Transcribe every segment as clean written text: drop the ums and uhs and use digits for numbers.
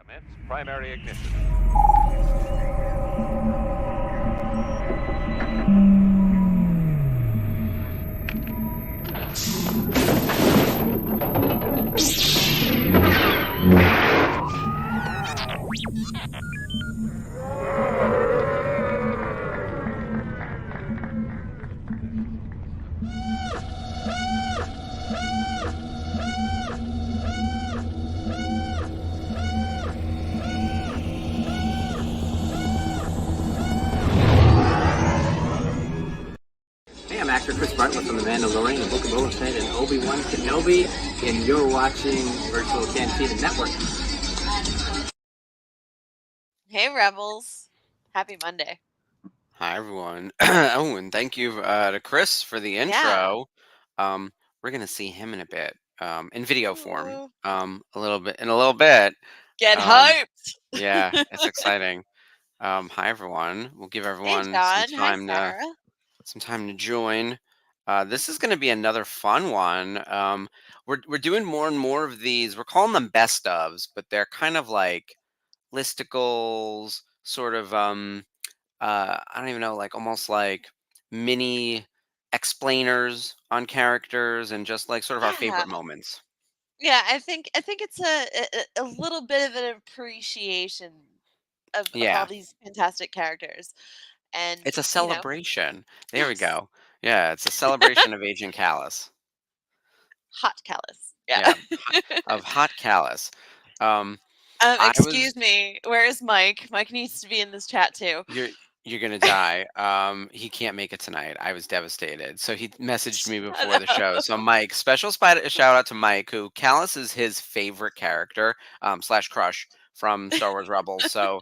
Commence primary ignition. Hey, I'm actor Chris Bartlett from The Mandalorian, The Book of Boba Fett, and Obi-Wan Kenobi, and you're watching Virtual Cantina Network. Hey, Rebels. Happy Monday. Hi, everyone. Oh, and thank you to Chris for the intro. We're going to see him in a bit, in video form, a little bit. Get hyped. Yeah, it's exciting. Hi, everyone. We'll give everyone Hey, some time to join. This is going to be another fun one. We're doing more and more of these. We're calling them best ofs, but they're kind of like listicles, sort of I don't even know, like almost like mini explainers on characters and just like sort of our favorite moments. Yeah, I think it's a little bit of an appreciation of all these fantastic characters. And it's a celebration. There we go. Yeah, it's a celebration of Agent Kallus. Hot Kallus. Yeah. Of Hot Kallus. Excuse me. Where is Mike? Mike needs to be in this chat too. You're gonna die. He can't make it tonight. I was devastated. So he messaged me before the show. So Mike, special shout out to Mike, who Kallus is his favorite character, / crush from Star Wars Rebels. So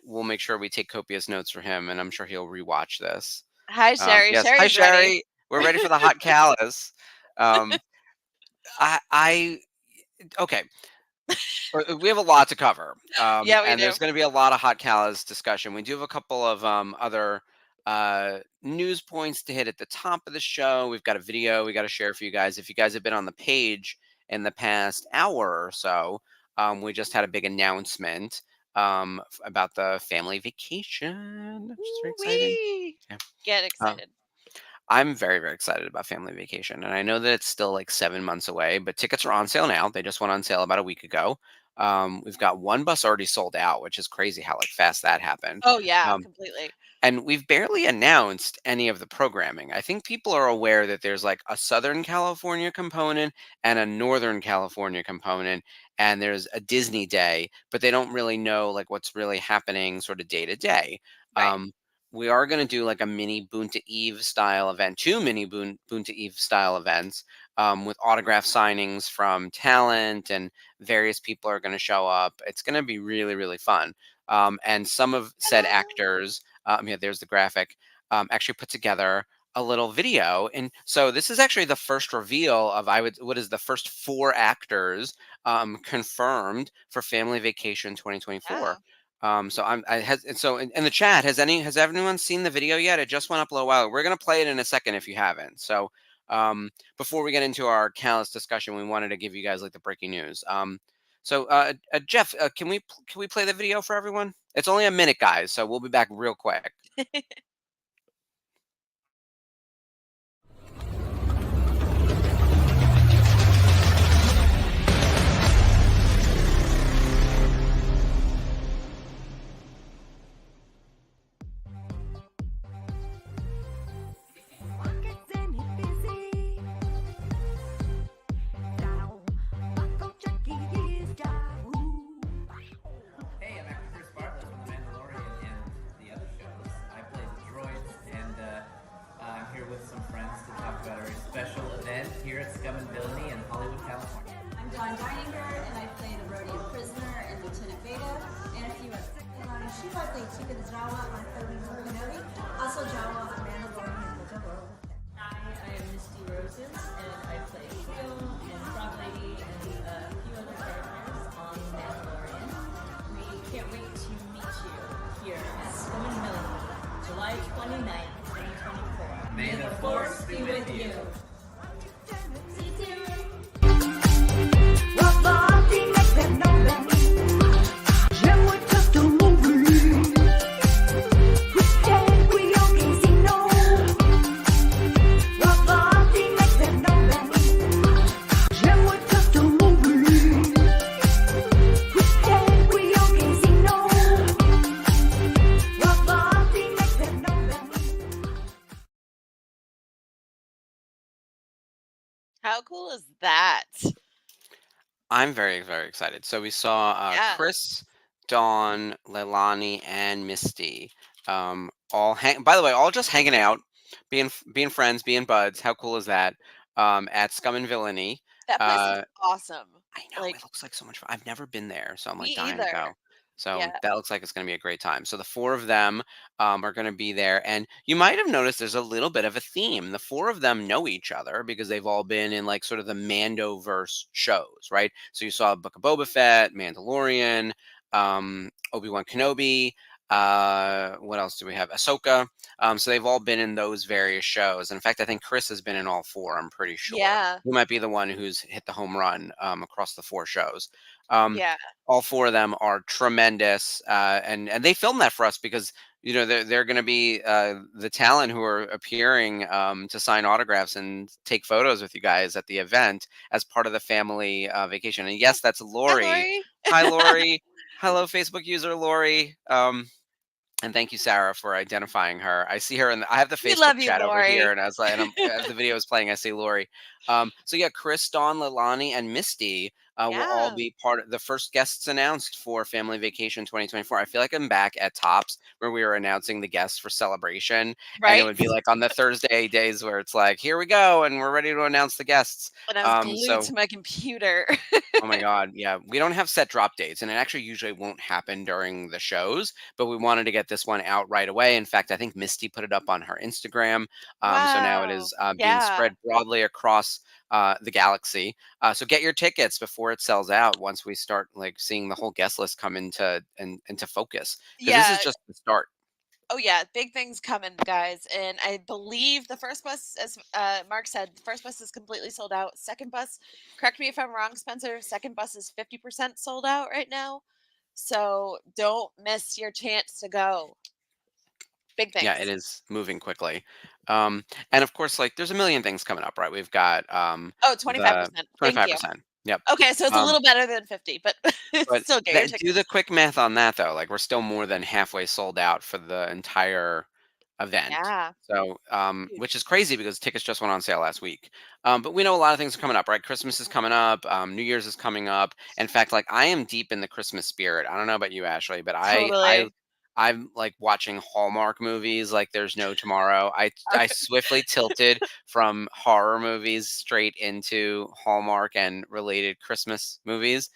we'll make sure we take copious notes for him, and I'm sure he'll rewatch this. Hi, Sherry. Yes. Hi, Sherry. Ready. We're ready for the Hot Kallus. Okay. We have a lot to cover. Yeah, we and do. There's going to be a lot of Hot Kallus discussion. We do have a couple of other news points to hit at the top of the show. We've got a video we got to share for you guys. If you guys have been on the page in the past hour or so, we just had a big announcement about the family vacation, which is very exciting. Yeah. Get excited. I'm very, very excited about family vacation. And I know that it's still like 7 months away, but tickets are on sale now. They just went on sale about a week ago. We've got one bus already sold out, which is crazy how like fast that happened. Oh, yeah, completely. And we've barely announced any of the programming. I think people are aware that there's like a Southern California component and a Northern California component, and there's a Disney day, but they don't really know like what's really happening sort of day to day. Right. We are going to do like a mini Boonta Eve style event, 2 mini Boonta Eve style events with autograph signings from talent, and various people are going to show up. It's going to be really, really fun. And some of said actors, there's the graphic, actually put together a little video. And so this is actually the first reveal of what is the first 4 actors confirmed for Family Vacation 2024. Yeah. So in the chat, has everyone seen the video yet? It just went up a little while ago. We're gonna play it in a second if you haven't. So before we get into our Kallus discussion, we wanted to give you guys like the breaking news. Jeff, can we play the video for everyone? It's only a minute, guys, so we'll be back real quick. Also Jawa on Mandalorian and the World. Hi, I am Misty Roses, and I play Cleo and Frog Lady and a few other characters on Mandalorian. We can't wait to meet you here at Scum and Villainy, July 29th, 2024. May the Force be with you. See you too. How cool is that? I'm very, very excited. So we saw Yeah. Chris, Dawn, Leilani, and Misty. All by the way, all just hanging out, being friends, being buds. How cool is that? At Scum and Villainy. That place looks Uh, awesome. I know it Like, looks like so much fun. I've never been there, so I'm me like dying to either. go. So Yeah. that looks like it's going to be a great time. So the four of them are going to be there, and you might have noticed there's a little bit of a theme. The four of them know each other because they've all been in like sort of the Mandoverse shows, right? So you saw Book of Boba Fett, Mandalorian, Obi-Wan Kenobi. What else do we have? Ahsoka. So they've all been in those various shows. And in fact, I think Chris has been in all four. I'm pretty sure. Yeah. He might be the one who's hit the home run across the four shows. Um, Yeah. all four of them are tremendous, and they filmed that for us because they're going to be the talent who are appearing to sign autographs and take photos with you guys at the event as part of the family vacation. And yes, that's Hi, Lori. Lori. Hi, Lori. Hello, Facebook user Lori. And thank you, Sarah, for identifying her. I see her, and I have the We Facebook love you, chat over Lori. here, and as the video is playing, I see Lori. So yeah, Chris, Dawn, Leilani, and Misty will all Yeah. be part of the first guests announced for Family Vacation 2024. I feel like I'm back at Tops where we were announcing the guests for Celebration, and it Right? would be like on the Thursday days where it's like, here we go, and we're ready to announce the guests. And I was glued So to my computer. oh my God. Yeah. We don't have set drop dates, and it actually usually won't happen during the shows, but we wanted to get this one out right away. In fact, I think Misty put it up on her Instagram. So now it Wow. is being Yeah. spread broadly across the galaxy. So get your tickets before it sells out once we start like seeing the whole guest list come into focus. Because this Yeah. is just the start. Oh yeah, big things coming, guys. And I believe the first bus, as Mark said, the first bus is completely sold out. Second bus, correct me if I'm wrong, Spencer. Second bus is 50% sold out right now. So don't miss your chance to go. Big Yeah, it things. is moving quickly. And of course, like there's a million things coming up, right? We've got Oh, the 25%. Thank you. 25%. Yep. Okay, so it's a Um, little better than 50, but But still get your that do tickets. the quick math on that though. Like we're still more than halfway sold out for the entire event. Yeah. So, which Huge. is crazy because tickets just went on sale last week. But we know a lot of things are coming up, right? Christmas is coming up. New Year's is coming up. In fact, like I am deep in the Christmas spirit. I don't know about you, Ashley, but Totally. I'm like watching Hallmark movies like there's no tomorrow. I swiftly tilted from horror movies straight into Hallmark and related Christmas movies.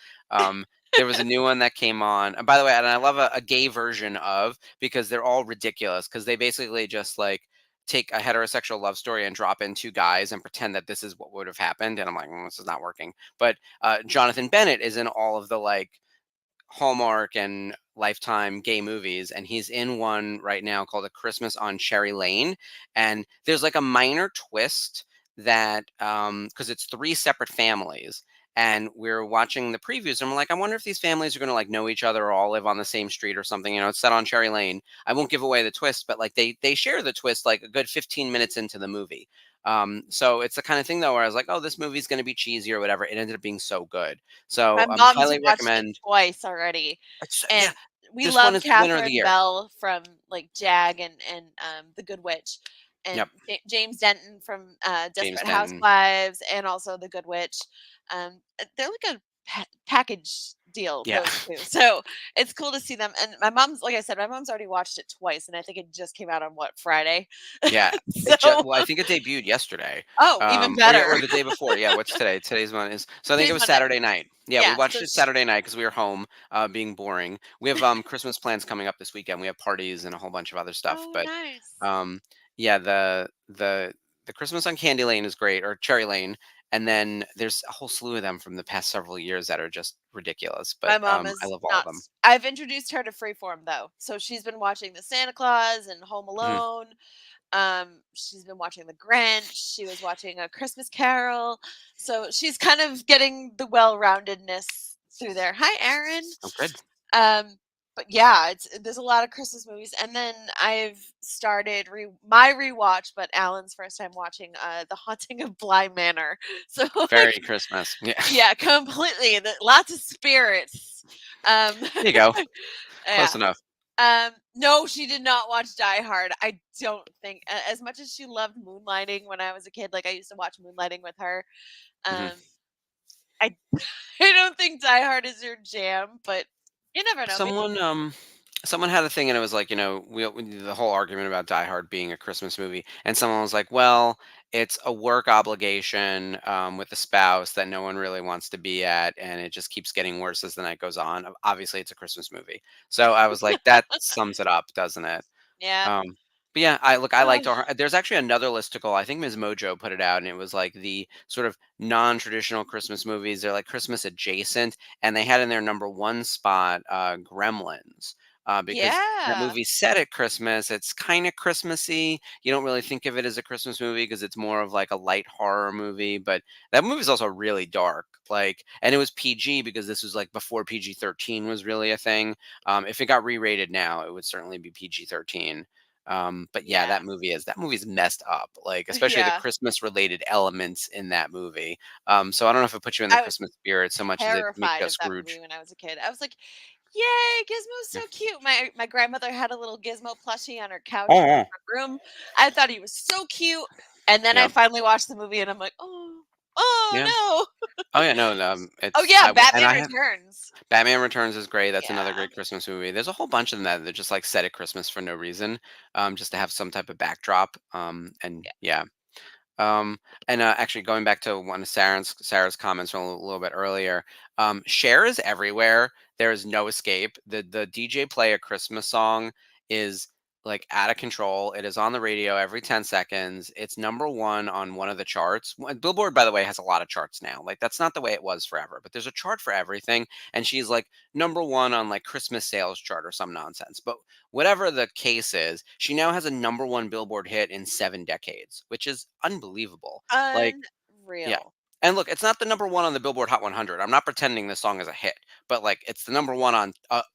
There was a new one that came on. And by the way, and I love a gay version of because they're all ridiculous because they basically just like take a heterosexual love story and drop in two guys and pretend that this is what would have happened. And I'm like, this is not working. But Jonathan Bennett is in all of the like Hallmark and Lifetime gay movies, and he's in one right now called A Christmas on Cherry Lane. And there's like a minor twist that because it's three separate families. And we're watching the previews, and we're like, I wonder if these families are going to like know each other or all live on the same street or something. It's set on Cherry Lane. I won't give away the twist, but like they share the twist like a good 15 minutes into the movie. So it's the kind of thing though where I was like, oh, this movie's going to be cheesy or whatever. It ended up being so good. My So mom's highly watched it recommend. twice already. Yeah, And we this one love is the winner of the Catherine year. Bell from like Jag and The Good Witch, and Yep. James Denton from James Desperate Denton. Housewives, and also The Good Witch. They're like a package deal, Yeah. those two. So it's cool to see them. And my mom's, like I said, my mom's already watched it twice, and I think it just came out on what, Friday? Yeah. So Well, I think it debuted yesterday. oh, even Or better. the day before. Yeah. What's today? Today's one is. So I think Today's it was Monday. Saturday night. Yeah, we Yeah, watched so it Saturday night because we were home, being boring. We have Christmas plans coming up this weekend. We have parties and a whole bunch of other stuff. oh, But nice. yeah, the Christmas on Candy Lane is great, or Cherry Lane. And then there's a whole slew of them from the past several years that are just ridiculous. My But mom I is love all of them. nuts. I've introduced her to Freeform though, so she's been watching the Santa Claus and Home Mhm. Alone. She's been watching The Grinch. She was watching A Christmas Carol. So she's kind of getting the well-roundedness through there. Hi, Aaron. Oh, good. But yeah, there's a lot of Christmas movies, and then I've started my rewatch, but Alan's first time watching The Haunting of Bly Manor. So Very like, Christmas. Yeah. yeah, completely. Lots of spirits. There you go. Yeah. Close enough. No, she did not watch Die Hard. I don't think, as much as she loved Moonlighting when I was a kid, like I used to watch Moonlighting with her. Mhm. I I don't think Die Hard is your jam, but you never know. Maybe. Someone had a thing, and it was like, the whole argument about Die Hard being a Christmas movie, and someone was like, well, it's a work obligation with a spouse that no one really wants to be at, and it just keeps getting worse as the night goes on. Obviously, it's a Christmas movie, so I was like, that sums it up, doesn't it? Yeah. Um, but yeah, I liked Um, our. There's actually another listicle. I think Ms. Mojo put it out, and it was like the sort of non-traditional Christmas movies. They're like Christmas adjacent, and they had in their number one spot Gremlins. Because that yeah. movie's set at Christmas, it's kind of Christmassy. You don't really think of it as a Christmas movie because it's more of like a light horror movie. But that movie's also really dark. Like, and it was PG because this was like before PG-13 was really a thing. If it got re-rated now, it would certainly be PG-13. But yeah, Yeah. that movie's messed up, like especially the Yeah. Christmas related elements in that movie. So I don't know if it puts you in the I was Christmas spirit so much as it makes you terrified a of that movie Scrooge. when I was a kid. I was like, "Yay, Gizmo's Yeah. so cute." My grandmother had a little Gizmo plushie on her couch Oh, in the yeah. front room. I thought he was so cute, and then I Yeah. finally watched the movie, and I'm like, "Oh, Yeah. oh no." Oh yeah, no, no, Oh it's yeah, I w- and Batman I have Returns. Batman Returns is great. That's another Yeah. great Christmas movie. There's a whole bunch of them that they're just like set at Christmas for no reason, just to have some type of backdrop. And Yeah. yeah. Um, and actually, going back to one of Sarah's comments from a little bit earlier, Cher is everywhere. There is no escape. The DJ play a Christmas song is like out of control. It is on the radio every 10 seconds. It's number one on one of the charts. Billboard, by the way, has a lot of charts now. Like that's not the way it was forever, but there's a chart for everything, and she's like number one on like Christmas sales chart or some nonsense. But whatever the case is, she now has a number one Billboard hit in 7 decades, which is unbelievable. Like, yeah. Unreal. And look, it's not the number one on the Billboard Hot 100. I'm not pretending this song is a hit, but like it's the number one on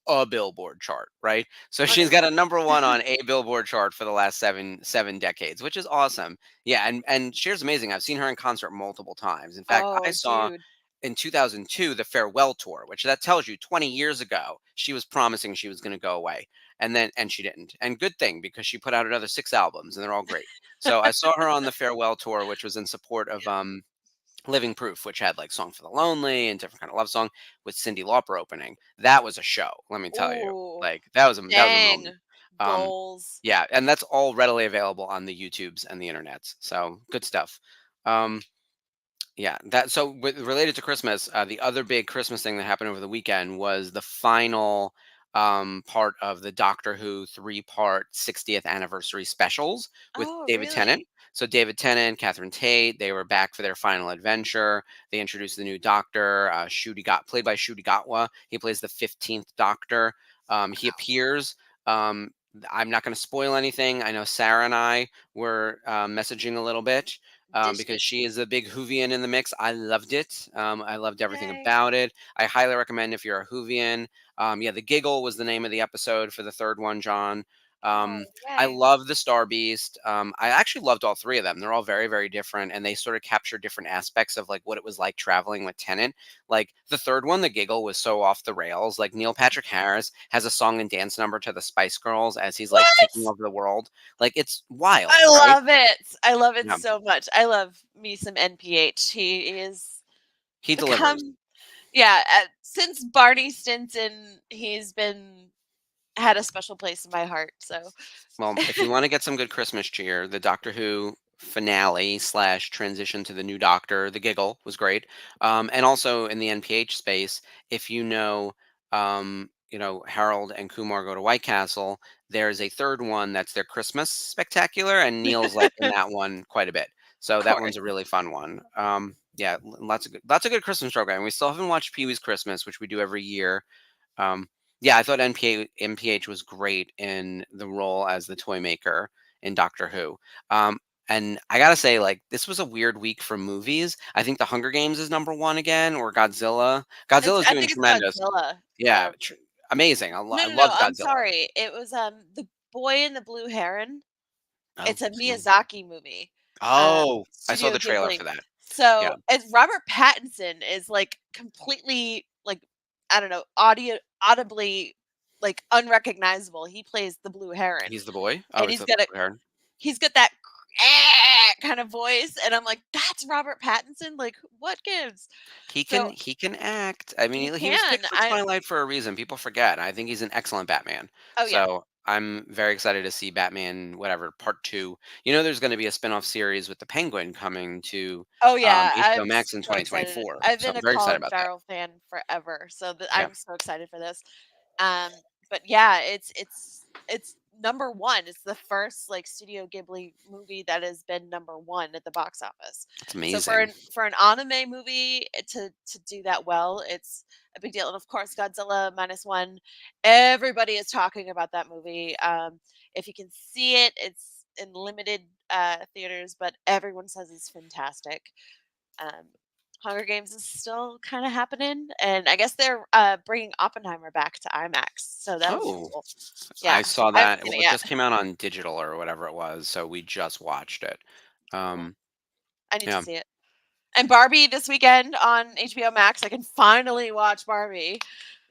a Billboard chart, right? So she's got a number one on a Billboard chart for the last seven decades, which is awesome. Yeah, and Cher's amazing. I've seen her in concert multiple times. In fact, I Oh, saw dude. in 2002 the farewell tour, which that tells you 20 years ago she was promising she was going to go away, and she didn't. And good thing, because she put out another 6 albums and they're all great. So I saw her on the farewell tour, which was in support of Living Proof, which had like Song for the Lonely and different kind of love song, with Cyndi Lauper opening. That was a show, let me tell you. Ooh, Like that was a moment. dang. Um, Goals. yeah, and that's all readily available on the YouTubes and the internets. So good stuff. Um, yeah, related to Christmas, the other big Christmas thing that happened over the weekend was the final part of the Doctor Who three-part 60th anniversary specials with Oh, David Tennant. really? So David Tennant, Catherine Tate, they were back for their final adventure. They introduced the new Doctor, played by Ncuti Gatwa. He plays the 15th Doctor. He appears. Um, I'm not going to spoil anything. I know Sarah and I were messaging a little bit Did because she? she is a big Whovian in the mix. I loved it. I loved everything Yay. about it. I highly recommend if you're a Whovian. Yeah, The Giggle was the name of the episode for the third one, John. Oh, I yay. love the Star Beast. I actually loved all three of them. They're all very, very different, and they sort of capture different aspects of like what it was like traveling with Tennant. Like the third one, The Giggle, was so off the rails. Like Neil Patrick Harris has a song and dance number to the Spice Girls as he's like taking What? over the world. Like it's wild, I right? love it. I love it Yeah, so much. I love me some NPH. He is he delivers. become, yeah, since Barney Stinson, he's been had a special place in my heart. So, Well, if you want to get some good Christmas cheer, the Doctor Who finale slash transition to the new Doctor, The Giggle, was great. And also in the NPH space, if Harold and Kumar Go to White Castle, there's a third one that's their Christmas spectacular, and Neil's like in that one quite a bit. So of that one's course. a really fun one. Yeah, lots of good Christmas programming. We still haven't watched Pee Wee's Christmas, which we do every year. Um, yeah, I thought MPH was great in the role as the toy maker in Doctor Who. And I gotta say, like, this was a weird week for movies. I think The Hunger Games is number one again, or Godzilla. Godzilla's I doing think it's tremendous. Godzilla. Yeah, amazing. No, I no, no. loved I'm Godzilla. sorry. It was the Boy in the Blue Heron. Oh, It's a Miyazaki movie. oh, I saw Studio the trailer Ghibli. for that. Yeah. So, as Robert Pattinson is like completely like, I don't know, audibly like unrecognizable. He plays the Blue Heron, He's the boy. Oh, and he's the Heron. he's got that kind of voice, and I'm like, that's Robert Pattinson. Like, what gives? So He can act. I he mean, he was can. picked for Twilight for a reason. People forget. I think he's an excellent Batman. Oh yeah. So I'm very excited to see Batman, whatever, part two. You know, there's going to be a spin-off series with the Penguin coming to Oh yeah, HBO I'm Max in so excited. 2024. I've So been I'm a very excited Colin about that. Farrell fan forever, so Yeah. I'm so excited for this. Um, but yeah, it's number one. It's the first like Studio Ghibli movie that has been number one at the box office. It's So amazing. for an anime movie to do that well, it's a big deal. And of course, Godzilla minus one. Everybody is talking about that movie. If you can see it, it's in limited theaters, but everyone says it's fantastic. Um, Hunger Games is still kind of happening, and I guess they're bringing Oppenheimer back to IMAX, so that would be Oh, cool. I Yeah, saw I haven't that. seen Well, it it yet. just came out on digital or whatever it was, so we just watched it. Cool. Um, I need to yeah, see it. And Barbie this weekend on HBO Max. I can finally watch Barbie.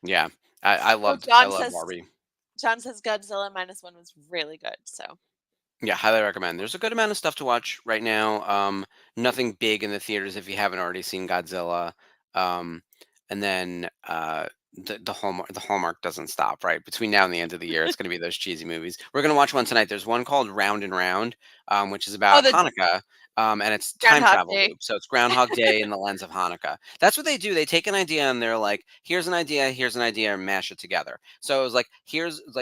yeah. Oh, I love Barbie. John says Godzilla minus one was really good. So Yeah, highly recommend. There's a good amount of stuff to watch right now. Nothing big in the theaters if you haven't already seen Godzilla. Um, and then the Hallmark doesn't stop, right? Between now and the end of the year, it's going to be those cheesy movies. We're going to watch one tonight. There's one called Round and Round, which is oh, about the Hanukkah, and it's time Groundhog travel Day. loop. So it's Groundhog Day in the lens of Hanukkah. That's what they do. They take an idea and they're like, here's an idea, and mash it together. So it was like,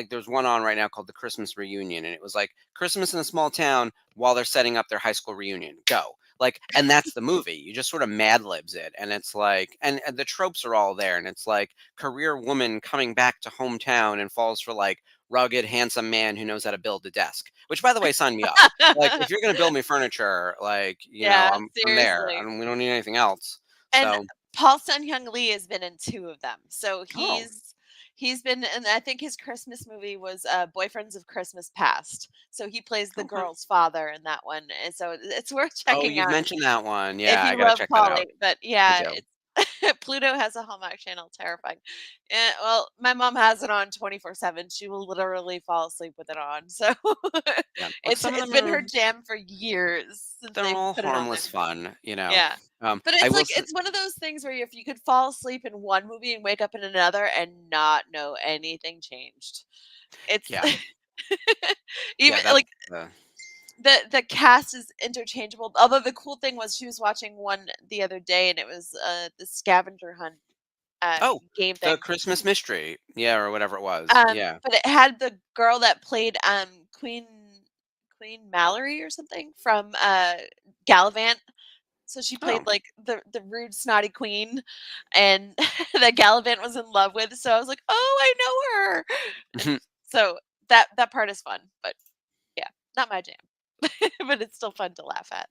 there's one on right now called the Christmas Reunion, and it was like Christmas in a small town while they're setting up their high school reunion. Go. Like, and that's the movie. You just sort of mad libs it. And it's like, and the tropes are all there. And it's like career woman coming back to hometown and falls for like rugged, handsome man who knows how to build a desk, which by the way, sign me up. Like, if you're going to build me furniture, like, Yeah, I'm there. seriously. We don't need anything else. And So, Paul Sun Hyung Lee has been in two of them. So oh, he's been, and I think his Christmas movie was Boyfriends of Christmas Past. So he plays the okay. girl's father in that one, and so it's worth Oh, checking you've out mentioned that one. if Yeah, I you got to love check that out. Polly. But I yeah, do. it's Pluto has a Hallmark channel. Terrifying. Well, my mom has it on 24/7. She will literally fall asleep with it on. So Yeah. Look, some of it's them been are, her jam for years since they're they all put it on there. harmless fun. Yeah. But I it's will like say, it's one of those things where if you could fall asleep in one movie and wake up in another and not know anything changed. It's yeah. even Yeah, that's like the cast is interchangeable. Although the cool thing was she was watching one the other day and it was the scavenger hunt oh, game the thing. Christmas Mystery. Yeah, or whatever it was. Yeah. But it had the girl that played Queen Mallory or something from Gallivant. So she played Oh, like the rude snotty queen and that Gallivant was in love with. So I was like, "Oh, I know her." And so that part is fun, but yeah, not my jam. But it's still fun to laugh at.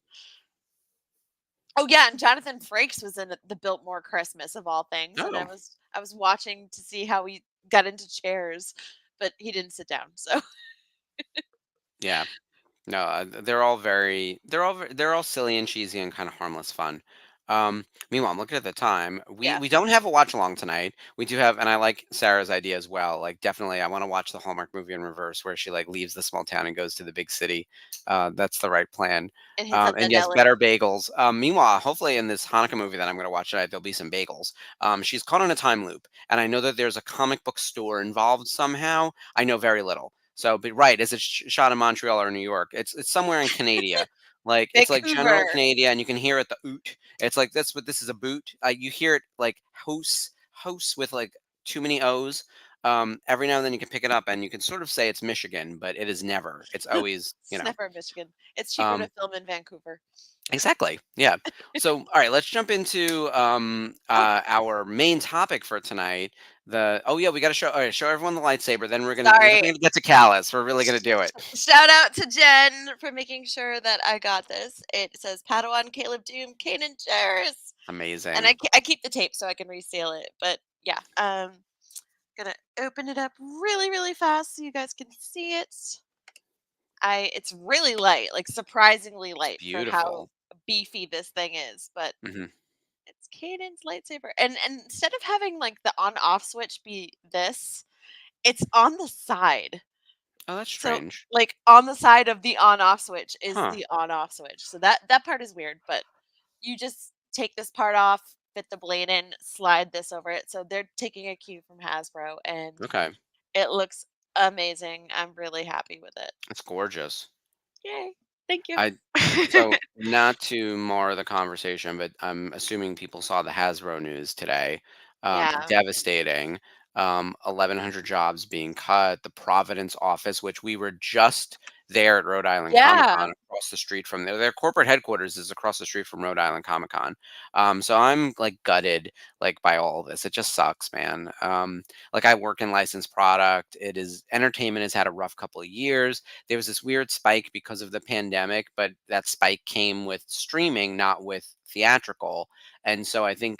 Oh yeah, and Jonathan Frakes was in the Biltmore Christmas of all things, and oh, I was watching to see how he got into chairs, but he didn't sit down. So yeah. No, they're all silly and cheesy and kind of harmless fun. Meanwhile, I'm looking at the time. We yeah, we don't have a watch along tonight. We do have, and I like Sarah's idea as well. Like, definitely, I want to watch the Hallmark movie in reverse, where she like leaves the small town and goes to the big city. That's the right plan. and hits up And that yes, deli. better bagels. Meanwhile, hopefully, in this Hanukkah movie that I'm going to watch tonight, there'll be some bagels. She's caught in a time loop, and I know that there's a comic book store involved somehow. I know very little. So, but right, is it shot in Montreal or New York? It's somewhere in Canada. Like, it's like general Vancouver. Canada, and you can hear it the oot. It's like that's what this is, a boot. You hear it like house with like too many O's. Every now and then you can pick it up, and you can sort of say it's Michigan, but it is never. It's always, It's never in Michigan. It's cheaper to um, film in Vancouver. exactly. Yeah. So, all right, let's jump into Oh, our main topic for tonight. Oh yeah, we got to show. All right, show everyone the lightsaber. Then we're sorry. definitely gonna get to Callus. We're really gonna do it. Shout out to Jen for making sure that I got this. It says Padawan, Caleb Doom, Kanan Jarrus. And Amazing. I keep the tape so I can reseal it. But yeah, gonna open it up really, really fast so you guys can see it. It's really light, like surprisingly It's light for how beautiful. beefy this thing is. But Hmm. it's Caden's lightsaber, and instead of having like the on off switch be this, It's on the side. Oh, that's So, strange. like, on the side of the on-off switch is Huh. the on-off switch. So that part is weird, but you just take this part off, fit the blade in, slide this over it. So they're taking a cue from Hasbro, and Okay. it looks amazing. I'm really happy with it. That's gorgeous. Yay. Thank you. I So not to mar the conversation, but I'm assuming people saw the Hasbro news today. Yeah. Devastating. 1,100 jobs being cut. The Providence office, which we were just there at Rhode Island Comic Yeah. Con, across the street from there. Their corporate headquarters is across the street from Rhode Island Comic Con. So I'm like gutted, like by all of this. It just sucks, man. Like I work in licensed product. It is entertainment has had a rough couple of years. There was this weird spike because of the pandemic, but that spike came with streaming, not with theatrical. And so I think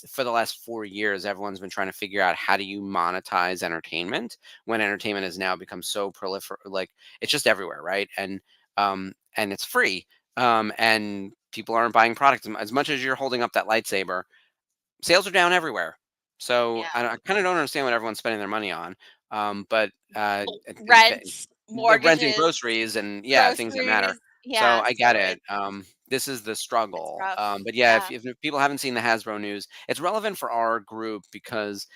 for the last 4 years, everyone's been trying to figure out how do you monetize entertainment when entertainment has now become so proliferate, like it's just everywhere, right? And it's free, and people aren't buying products as much as you're holding up that lightsaber. Sales are down everywhere. So Yeah. I kind of don't understand what everyone's spending their money on. But Rent, the rent and mortgages, groceries and yeah, things that matter. groceries. So Yeah. I So get it. This is the it's struggle. rough. But yeah, Yeah. if people haven't seen the Hasbro news, it's relevant for our group because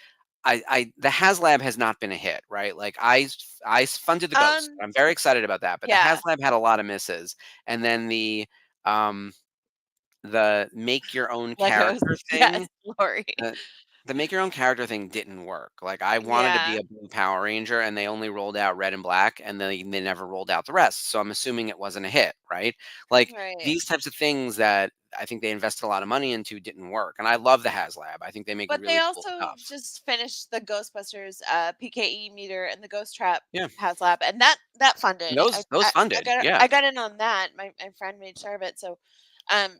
the HasLab has not been a hit, right? Like funded the Ghost. Um, I'm very excited about that, but the yeah. HasLab had a lot of misses, and then um the make your own Legos. character Yes, thing. Lori. The make your own character thing didn't work. Like I wanted to be Yeah. a blue Power Ranger and they only rolled out red and black and they never rolled out the rest. So I'm assuming it wasn't a hit, right? Like Right. these types of things that I think they invested a lot of money into didn't work. And I love the HasLab. I think they make But they really cool also stuff. just finished the Ghostbusters PKE meter and the Ghost Trap Yeah. HasLab, and that And funded. those funded. Yeah. I got in on that. My friend made sure of it. So,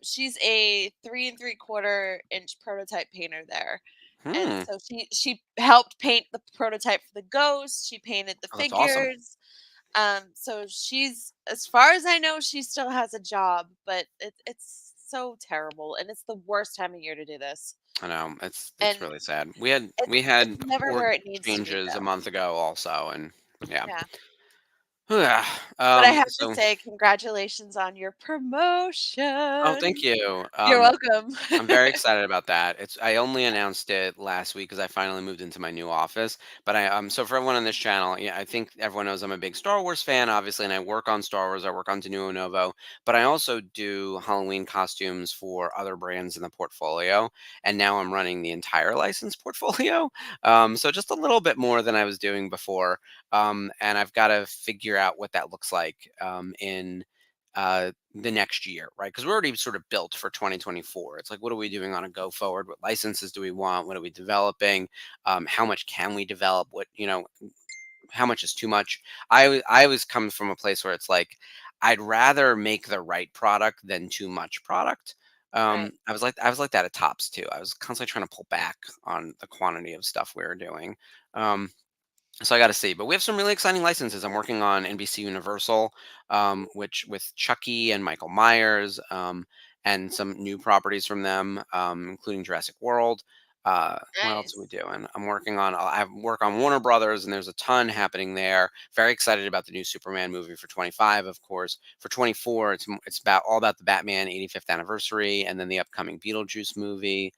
she's a 3 3/4 inch prototype painter there, and Hmm. so she helped paint the prototype for the ghost. She painted the Oh, that's awesome. figures. So she's, as far as I know, she still has a job, but it's so terrible, and it's the worst time of year to do this. I know. It's And really sad. We had it's we it's had never org where it needs to be, changes a though. month ago also and yeah. Yeah. But I have to So say congratulations on your oh, thank promotion. you. You're welcome. I'm very excited about that. I only announced it last week because I finally moved into my new office. But so for everyone on this channel, yeah, I think everyone knows I'm a big Star Wars fan, obviously, and I work on Star Wars. I work on Denuo Novo, but I also do Halloween costumes for other brands in the portfolio. And now I'm running the entire license portfolio. So just a little bit more than I was doing before. And I've got to figure out what that looks like in the next year, right? Because we're already sort of built for 2024. It's like, what are we doing on a go forward? What licenses do we want? What are we developing? How much can we develop? How much is too much? I was coming from a place where it's like, I'd rather make the right product than too much product. Right. I was like that at Tops too. I was constantly trying to pull back on the quantity of stuff we were doing. Um, so I got to see, but we have some really exciting licenses. I'm working on NBC Universal, which with Chucky and Michael Myers, and some new properties from them, including Jurassic World. What else are we Nice. doing? I work on Warner Brothers, and there's a ton happening there. Very excited about the new Superman movie for 25, of course. For 24, it's about all about the Batman 85th anniversary, and then the upcoming Beetlejuice movie.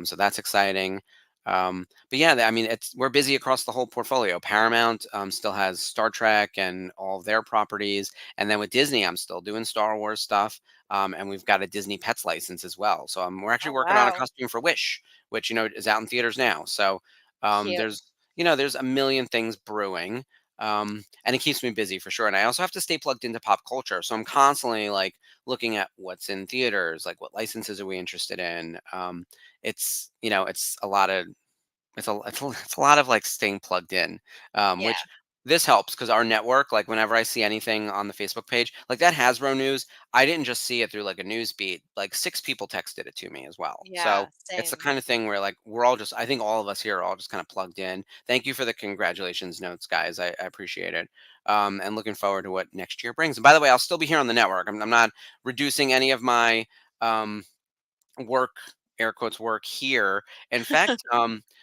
So that's exciting. But yeah, I mean, we're busy across the whole portfolio. Paramount still has Star Trek and all of their properties, and then with Disney, I'm still doing Star Wars stuff, and we've got a Disney Pets license as well. So we're actually Oh, working on a wow. costume for Wish, which is out in theaters now. So Cute. there's a million things brewing. And it keeps me busy for sure. And I also have to stay plugged into pop culture. So I'm constantly like looking at what's in theaters, like what licenses are we interested in. It's a lot of it's a lot of like staying plugged in, Yeah. which this helps because our network, like whenever I see anything on the Facebook page, like that Hasbro news, I didn't just see it through like a news beat. Like 6 people texted it to me as well. So Yeah, it's the same. kind of thing where like we're all just, I think all of us here are all just kind of plugged in. Thank you for the congratulations notes, guys. I appreciate it. And looking forward to what next year brings. And by the way, I'll still be here on the network. I'm not reducing any of my um, work, air quotes work here. In fact,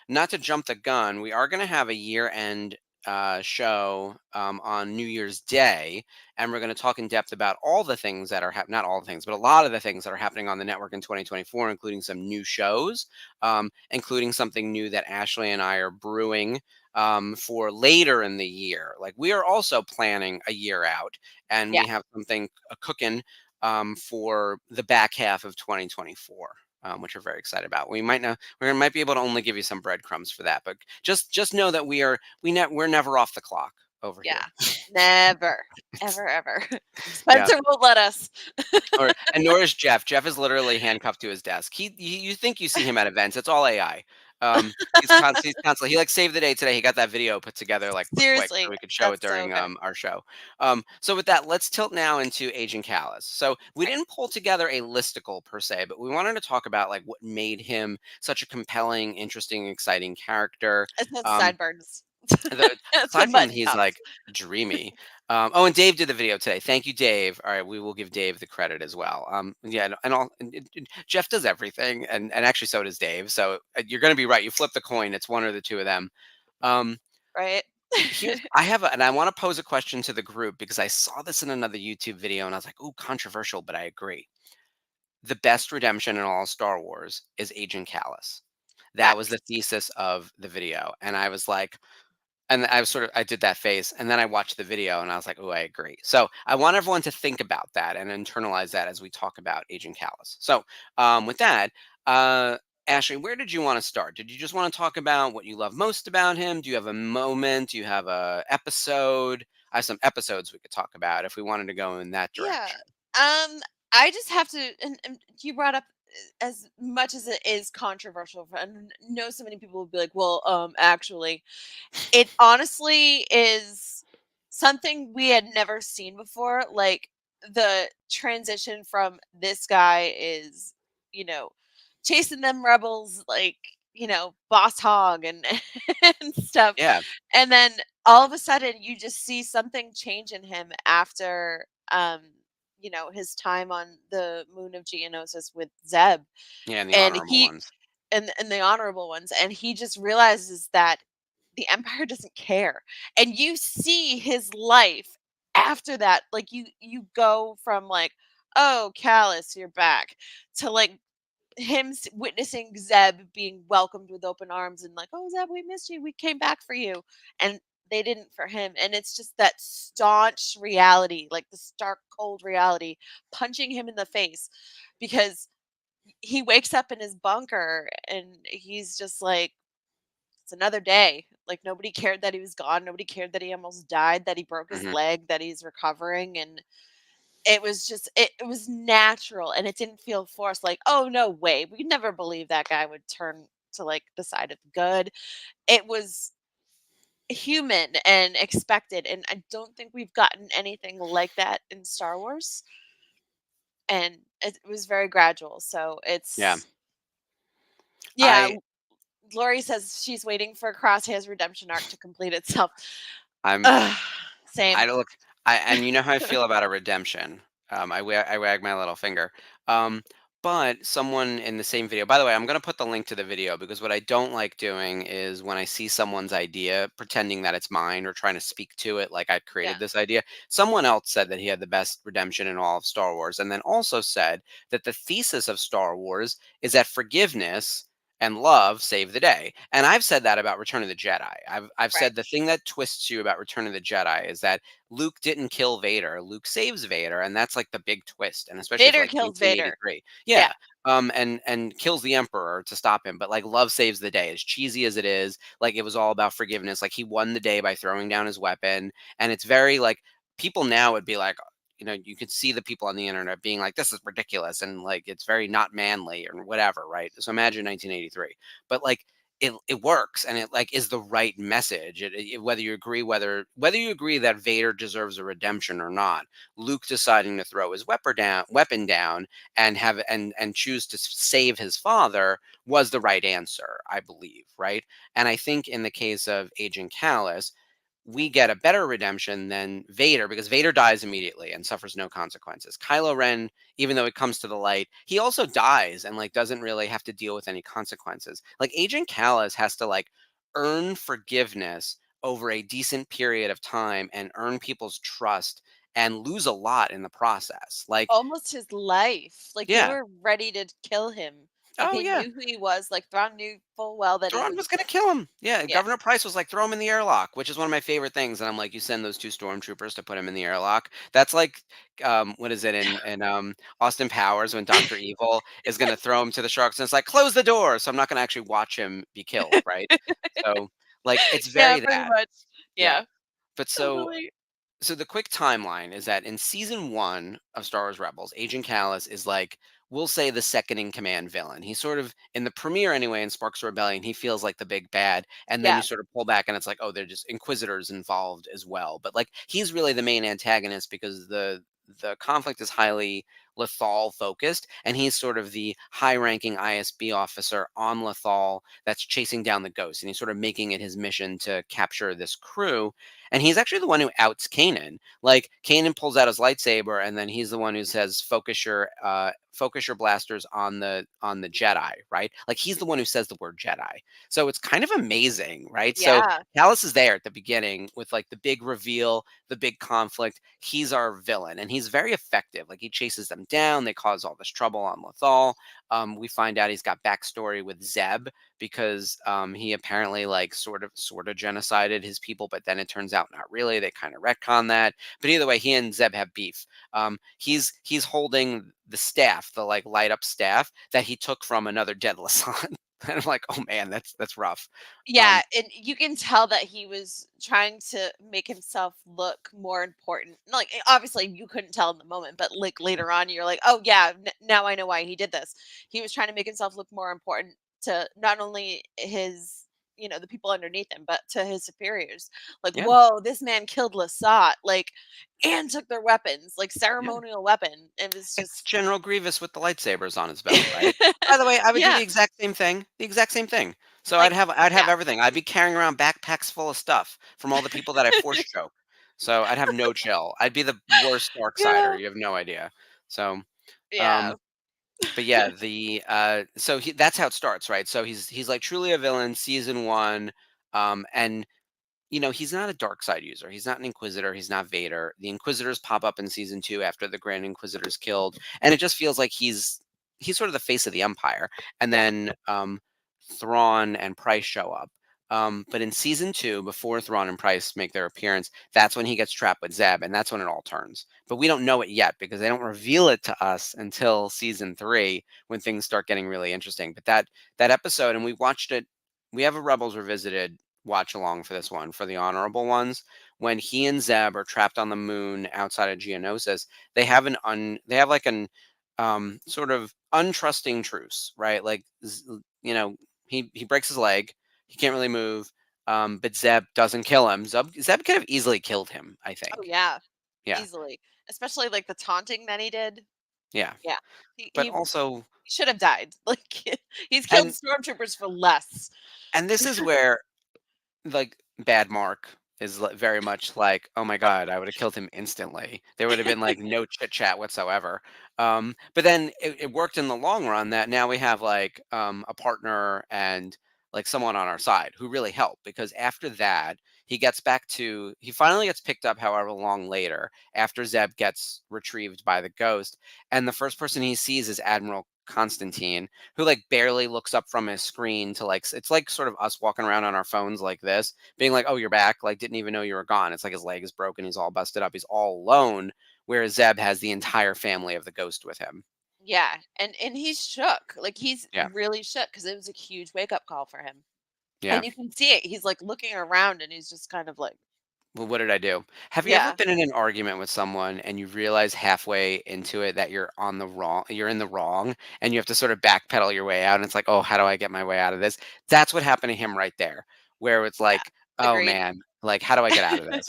not to jump the gun, we are going to have a year end show on New Year's Day, and we're going to talk in depth about all the things that are not all the things, but a lot of the things that are happening on the network in 2024, including some new shows, including something new that Ashley and I are brewing for later in the year. Like, we are also planning a year out, and Yeah. we have something cooking for the back half of 2024. Which we're very excited about. We might be able to only give you some breadcrumbs for that, but just know that we're never off the clock over Yeah. here. Never. Ever, ever. Yeah. Spencer won't let us. And nor is Jeff. Jeff is literally handcuffed to his desk. You think you see him at events? It's all AI. He's constantly. He like saved the day today. He got that video put together like quick, so Seriously. we could show it That's so during good. our show. So with that, let's tilt now into Agent Callus. So we didn't pull together a listicle per se, but we wanted to talk about like what made him such a compelling, interesting, exciting character. It's the Um, sideburns. the, It's the aside from button he's cuffs. like dreamy. Oh, and Dave did the video today. Thank you, Dave. All right, we will give Dave the credit as well. Yeah, and Jeff does everything, and actually so does Dave. So you're going to be right. You flip the coin. It's one or the two of them. Um, Right? and I want to pose a question to the group because I saw this in another YouTube video, and I was like, "Ooh, controversial," but I agree. The best redemption in all Star Wars is Agent Callus. That was the thesis of the video, and I was like, and I did that face, and then I watched the video, and I was like, "Oh, I agree." So I want everyone to think about that and internalize that as we talk about Agent Callus. So with that, Ashley, where did you want to start? Did you just want to talk about what you love most about him? Do you have a moment? Do you have a episode? I have some episodes we could talk about if we wanted to go in that Yeah. direction. I just have to, and you brought up as much as it is controversial, and I know so many people will be like, well, actually, it honestly is something we had never seen before. Like the transition from this guy is, you know, chasing them rebels, like, boss hog and, and stuff. Yeah, And then all of a sudden you just see something change in him after his time on the moon of Geonosis with Zeb. yeah, and the And honorable he ones. and the honorable ones, and he just realizes that the Empire doesn't care. And you see his life after that. Like you go from like, oh, Callus, you're back, to like him witnessing Zeb being welcomed with open arms and like, oh, Zeb, we missed you. We came back for you. And they didn't for him. And it's just that staunch reality, like the stark, cold reality, punching him in the face because he wakes up in his bunker and he's just like, it's another day. Like nobody cared that he was gone. Nobody cared that he almost died, that he broke his Hmm. leg, that he's recovering. And it was just it was natural and it didn't feel forced, like, oh no way. We never believed that guy would turn to like the side of good. It was human and expected. And I don't think we've gotten anything like that in Star Wars. And it was very gradual. So Yeah, it's yeah, I Lori says she's waiting for Crosshair's redemption arc to complete itself. I'm Ugh, same. I look, and you know how I feel about a redemption. I wag my little finger. Um, but someone in the same video. By the way, I'm gonna put the link to the video because what I don't like doing is when I see someone's idea, pretending that it's mine or trying to speak to it like I Yeah. created this idea. Someone else said that he had the best redemption in all of Star Wars, and then also said that the thesis of Star Wars is that forgiveness and love save the day. And I've said that about Return of the Jedi. I've Right. said the thing that twists you about Return of the Jedi is that Luke didn't kill Vader. Luke saves Vader, and that's like the big twist, and especially for Vader like kills Vader. 1983. Yeah. Yeah. And kills the Emperor to stop him, but like love saves the day. As cheesy as it is, like it was all about forgiveness. Like he won the day by throwing down his weapon, and it's very like people now would be like, you could see the people on the internet being like, this is ridiculous. And like, it's very not manly or whatever. Right. So imagine 1983, but like, it works and it like is the right message. Whether you agree, whether you agree that Vader deserves a redemption or not, Luke deciding to throw his weapon down and choose to save his father was the right answer, I believe. Right. And I think in the case of Agent Callus, we get a better redemption than Vader because Vader dies immediately and suffers no consequences. Kylo Ren, even though it comes to the light, he also dies and like doesn't really have to deal with any consequences. Like Agent Callus has to like earn forgiveness over a decent period of time and earn people's trust and lose a lot in the process. Like, Almost his life. Like they yeah. were ready to kill him. Like Oh they yeah. knew who he was. Like Thrawn knew full well that he Thrawn was was. gonna kill him. Yeah, Yeah. Governor Price was like, throw him in the airlock, which is one of my favorite things. And I'm like, you send those two stormtroopers to put him in the airlock. That's like, what is it in Austin Powers when Doctor Evil is gonna throw him to the sharks, and it's like, close the door. So I'm not gonna actually watch him be killed, right? So like, it's Yeah, very pretty that. much. Yeah. Yeah. But Totally. so the quick timeline is that in season 1 of Star Wars Rebels, Agent Kallus is like, we'll say, the second in command villain. He's sort of in the premiere anyway in Sparks of Rebellion, he feels like the big bad, and then you Yeah. sort of pull back and it's like, oh, they're just inquisitors involved as well. But like, he's really the main antagonist because the conflict is highly Lothal focused, and he's sort of the high-ranking ISB officer on Lothal that's chasing down the ghost, and he's sort of making it his mission to capture this crew. And he's actually the one who outs Kanan. Like, Kanan pulls out his lightsaber, and then he's the one who says, focus your blasters on the Jedi, right? Like, he's the one who says the word Jedi. So it's kind of amazing, right? So Yeah. Callus is there at the beginning with like the big reveal, the big conflict. He's our villain, and he's very effective. Like, he chases them down. They cause all this trouble on Lothal. We find out he's got backstory with Zeb because he apparently like sort of genocided his people, but then it turns out not really. They kind of retcon that. But either way, he and Zeb have beef. He's holding the staff, the like light up staff that he took from another Daedalus. And I'm like, oh man, that's rough. Yeah, and you can tell that he was trying to make himself look more important. Like obviously you couldn't tell in the moment, but like later on you're like, "Oh yeah, now I know why he did this." He was trying to make himself look more important to not only his, the people underneath him, but to his superiors. Like, Yeah, "Whoa, this man killed Lasat." Like and took their weapons, like yeah. ceremonial weapon. It was It's just General Grievous with the lightsabers on his belt, right? By the way, I would do Yeah, the exact same thing. The exact same thing. So like I'd have yeah. everything. I'd be carrying around backpacks full of stuff from all the people that I force choke. So I'd have no chill. I'd be the worst dark Yeah. sider. You have no idea. So Yeah. um but yeah, that's how it starts, right? So he's like truly a villain, season 1. And he's not a dark side user. He's not an Inquisitor. He's not Vader. The Inquisitors pop up in season 2 after the Grand Inquisitor's killed, and it just feels like he's sort of the face of the Empire. And Yeah. then Thrawn and Price show up. But in season 2, before Thrawn and Price make their appearance, that's when he gets trapped with Zeb, and that's when it all turns. But we don't know it yet because they don't reveal it to us until season 3 when things start getting really interesting. But that episode, and we watched it. We have a Rebels Revisited watch along for this one for the honorable ones. When he and Zeb are trapped on the moon outside of Geonosis, they have like an sort of untrusting truce, right? Like, he breaks his leg, he can't really move, but Zeb doesn't kill him. Zeb could have easily killed him, I Oh think. yeah. Yeah, Easily, especially, like, the taunting that he did. yeah, Yeah. He but he also, should have died. Like, he's killed and stormtroopers for less. this is where like bad Mark is very much like, oh my god, I would have killed him instantly. There would have been like no chit chat whatsoever. But then it worked in the long run that now we have like a partner and like someone on our side who really helped, because after that he finally gets picked up however long later after Zeb gets retrieved by the ghost, and the first person he sees is Admiral Constantine, who like barely looks up from his screen to like, it's like sort of us walking around on our phones like this, being like, oh, you're back, like didn't even know you were gone. It's like his leg is broken, he's all busted up, he's all alone, whereas Zeb has the entire family of the ghost with him. Yeah, and he's shook. Like, he's Yeah, really shook because it was a huge wake-up call for him. yeah. And you can see it. He's, like, looking around, and he's just kind of like Well, what did I do? Have you ever yeah. been in an argument with someone and you realize halfway into it that you're in the wrong, and you have to sort of backpedal your way out, and it's like, oh, how do I get my way out of this? That's what happened to him right there, where it's Yeah. like, oh Agreed. man, like how do I get out of this?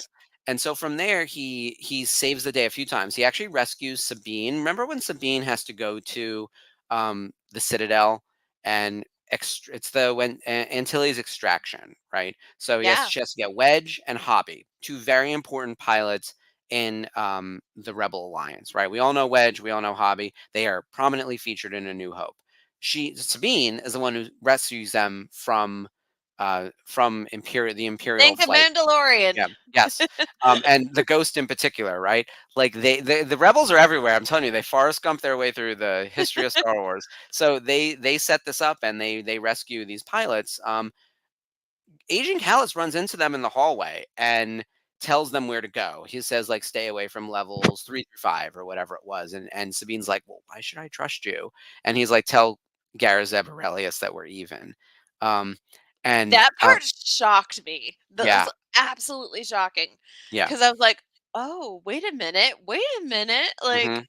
And so from there, he saves the day a few times. He actually rescues Sabine. Remember when Sabine has to go to the Citadel and it's the when Antilles extraction, right? So Yeah. she has to get Wedge and Hobby, two very important pilots in the Rebel Alliance, right? We all know Wedge, we all know Hobby. They are prominently featured in A New Hope. Sabine is the one who rescues them from from the Imperial Thank the flight. Mandalorian. Yeah. Yes. And the Ghost in particular, right? Like the rebels are everywhere. I'm telling you, they Forrest Gump their way through the history of Star Wars. So they set this up and they rescue these pilots. Agent Callus runs into them in the hallway and tells them where to go. He says like stay away from levels 3 through 5 or whatever it was. And Sabine's like, well, why should I trust you? And he's like, tell Garazeb Aurelius that we're even. Um, and That part shocked me. That yeah, was absolutely shocking yeah. because I was like, "Oh, wait a minute, wait a minute!" hmm Like,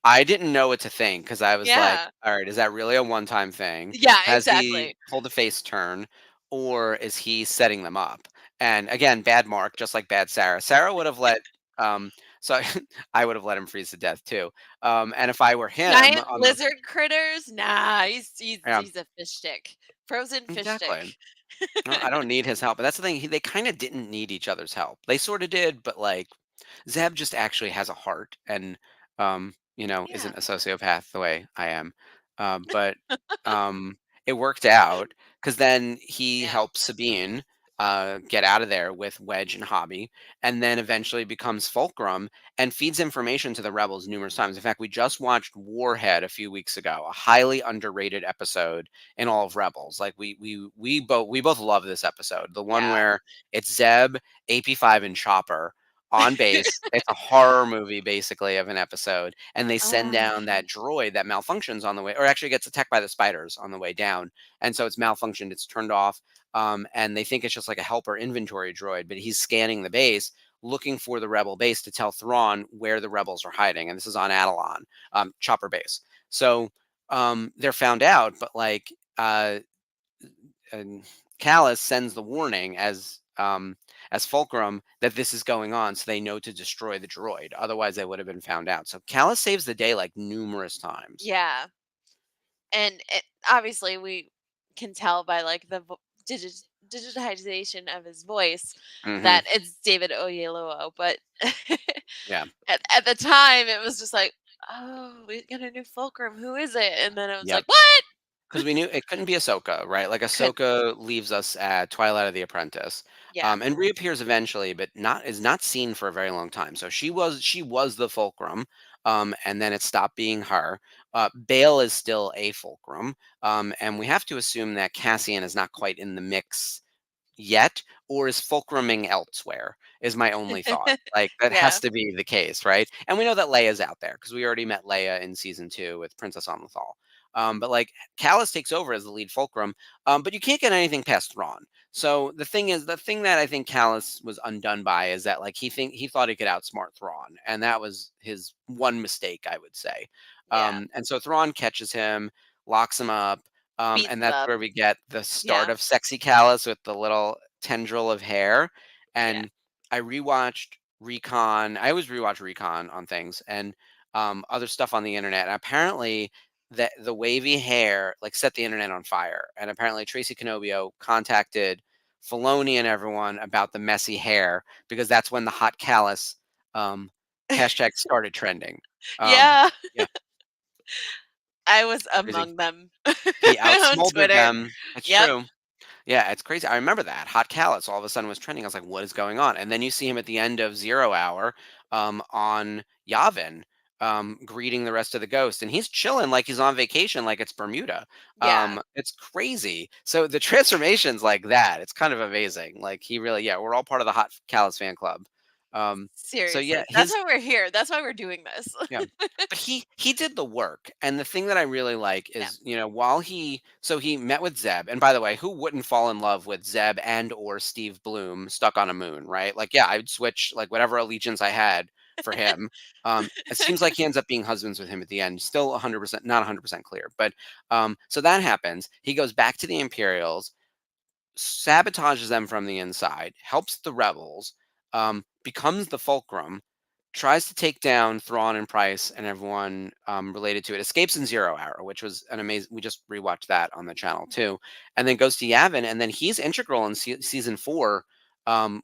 I didn't know what to think because I was like, yeah, all right, is that really a one-time thing? yeah, Has he exactly. pulled a face turn or is he setting them up? And again, bad Mark, just like bad Sarah. Sarah would have let so I would have let him freeze to death too. And if I were him Giant on the lizard critters? Nah, he's yeah, he's a fish stick, frozen fish stick. exactly. No, I don't need his help. But that's the thing. They kind of didn't need each other's help. They sort of did, but like Zeb just actually has a heart and Yeah, isn't a sociopath the way I am. But it worked out because then he yeah. helps Sabine get out of there with Wedge and Hobby, and then eventually becomes Fulcrum and feeds information to the rebels numerous times. In fact, we just watched Warhead a few weeks ago, a highly underrated episode in all of Rebels. Like we both love this episode. The one Yeah. where it's Zeb, AP5, and Chopper on base. It's a horror movie basically of an episode, and they send Oh, down that droid that malfunctions on the way, or actually gets attacked by the spiders on the way down, and so it's malfunctioned. It's turned off, and they think it's just like a helper inventory droid, but he's scanning the base. Looking for the rebel base to tell Thrawn where the rebels are hiding, and this is on Adelon, Chopper base. So they're found out, but like and Callus sends the warning as Fulcrum that this is going on, so they know to destroy the droid. Otherwise, they would have been found out. So Callus saves the day like numerous times. yeah. And obviously, we can tell by like the digitization of his voice hmm that it's David Oyelowo. But Yeah, at the time, it was just like, "Oh, we got a new Fulcrum. Who is it?" And then it was yep. like, "What?" Because we knew it couldn't be Ahsoka, right? Like Couldn't. Ahsoka leaves us at Twilight of the Apprentice, Yeah. and reappears eventually, but not seen for a very long time. So she was the Fulcrum, and then it stopped being her. Bale is still a Fulcrum, and we have to assume that Cassian is not quite in the mix yet, or is fulcruming elsewhere, is my only thought. Like, that Yeah. has to be the case, right? And we know that Leia's out there because we already met Leia in season 2 with Princess Amlethal. But like Callus takes over as the lead fulcrum, but you can't get anything past Thrawn. So the thing that I think Callus was undone by is that like he thought he could outsmart Thrawn, and that was his one mistake, I would say. Yeah. And so Thrawn catches him, locks him up, Beats and him that's up. where we get the start Yeah. of Sexy Callus with the little tendril of hair. Yeah. And I rewatched Recon. I always rewatch Recon on things and other stuff on the internet. And apparently, the wavy hair like set the internet on fire. And apparently, Tracy Canobio contacted Filoni and everyone about the messy hair because that's when the hot callus um, hashtag started trending. Um, Yeah. yeah, I was crazy. among them He on outsmoldered Twitter. them. That's Yep. true. Yeah, it's crazy. I remember that. Hot Callus all of a sudden was trending. I was like, what is going on? And then you see him at the end of Zero Hour on Yavin greeting the rest of the Ghost. And he's chilling like he's on vacation, like it's Bermuda. Yeah. It's crazy. So the transformations like that, it's kind of amazing. Like he really, yeah, we're all part of the Hot Callus fan club. So yeah, Seriously. That's his why we're here. That's why we're doing this. yeah. But he did the work. And the thing that I really like Yeah. is, while he met with Zeb, and by the way, who wouldn't fall in love with Zeb and or Steve Bloom stuck on a moon, right? Like, yeah, I'd switch like whatever allegiance I had for him. It seems like he ends up being husbands with him at the end. Still 100%, not 100% clear. But so that happens. He goes back to the Imperials, sabotages them from the inside, helps the rebels, becomes the fulcrum, tries to take down Thrawn and Price and everyone related to it, escapes in Zero Hour, which was an amazing. We just rewatched that on the channel too, and then goes to Yavin, and then he's integral in season 4,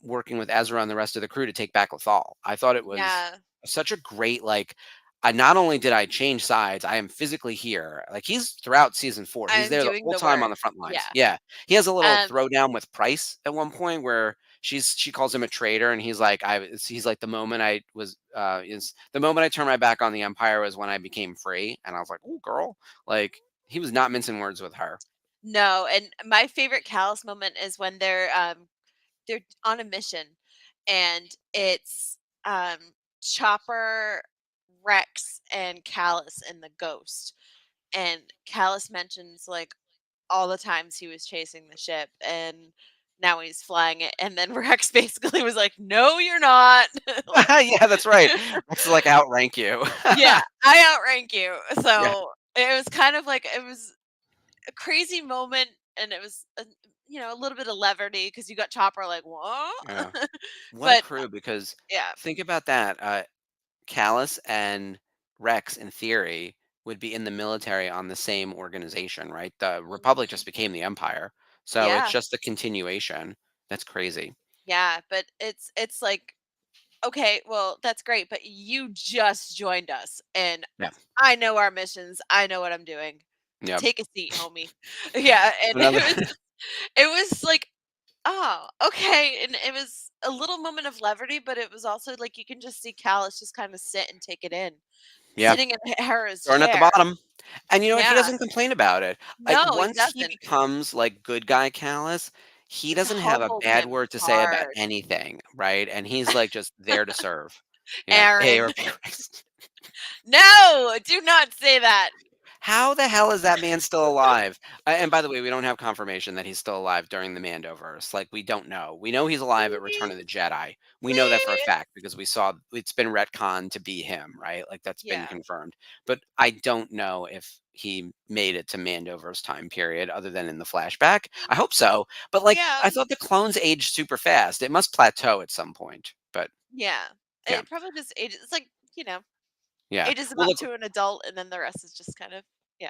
working with Ezra and the rest of the crew to take back Lothal. I thought it was Yeah. such a great like. not only did I change sides, I am physically here. Like he's throughout season 4. He's I'm there the doing whole the time on work. the front lines. Yeah. Yeah. He has a little Um, throwdown with Price at one point where she calls him a traitor and he's like he's like the moment I turned my back on the Empire was when I became free. And I was like, "Oh girl." Like he was not mincing words with her. no, and my favorite Callus moment is when they're on a mission, and it's um Chopper, Rex, and Callus and the Ghost. And Callus mentions like all the times he was chasing the ship, and now he's flying it. And then Rex basically was like, "No, you're not." Like, Yeah, that's right. That's like outrank you. yeah, I outrank you. Yeah. So it was kind of like it was a crazy moment, and it was a little bit of levity because you got Chopper like what, Yeah. What a but crew because yeah, think about that. Callus and Rex, in theory, would be in the military on the same organization, right? The Republic mhm, just became the Empire. So it's yeah, just a continuation. That's crazy. yeah, but it's like okay, well that's great, but you just joined us, and Yeah. I know our missions. I know what I'm doing. Yep. Take a seat, homie. Yeah, and Another it was like, oh, okay, and it was a little moment of levity, but it was also like you can just see Callus just kind of sit and take it in, yeah. sitting in Hera's Starting at the chair. bottom. And you know what? He Yeah, doesn't complain about it. no, he Once he doesn't. becomes like good guy Callus, he It's doesn't have a humbled bad him word to say about hard. anything, right? And he's like just there to serve. Aaron, ARP. no, do not say that. How the hell is that man still alive? And by the way, we don't have confirmation that he's still alive during the Mandoverse. Like we don't know. We know he's alive at Return Maybe, of the Jedi. We know that for a maybe. fact because we saw it's been retconned to be him, right? Like that's been Yeah, confirmed. But I don't know if he made it to Mandoverse time period other than in the flashback. I hope so. But like yeah, I thought the clones aged super fast. It must plateau at some point. But yeah. yeah. It probably just ages. It's like Yeah. ages Well about look, to an adult, and then the rest is just kind of yeah.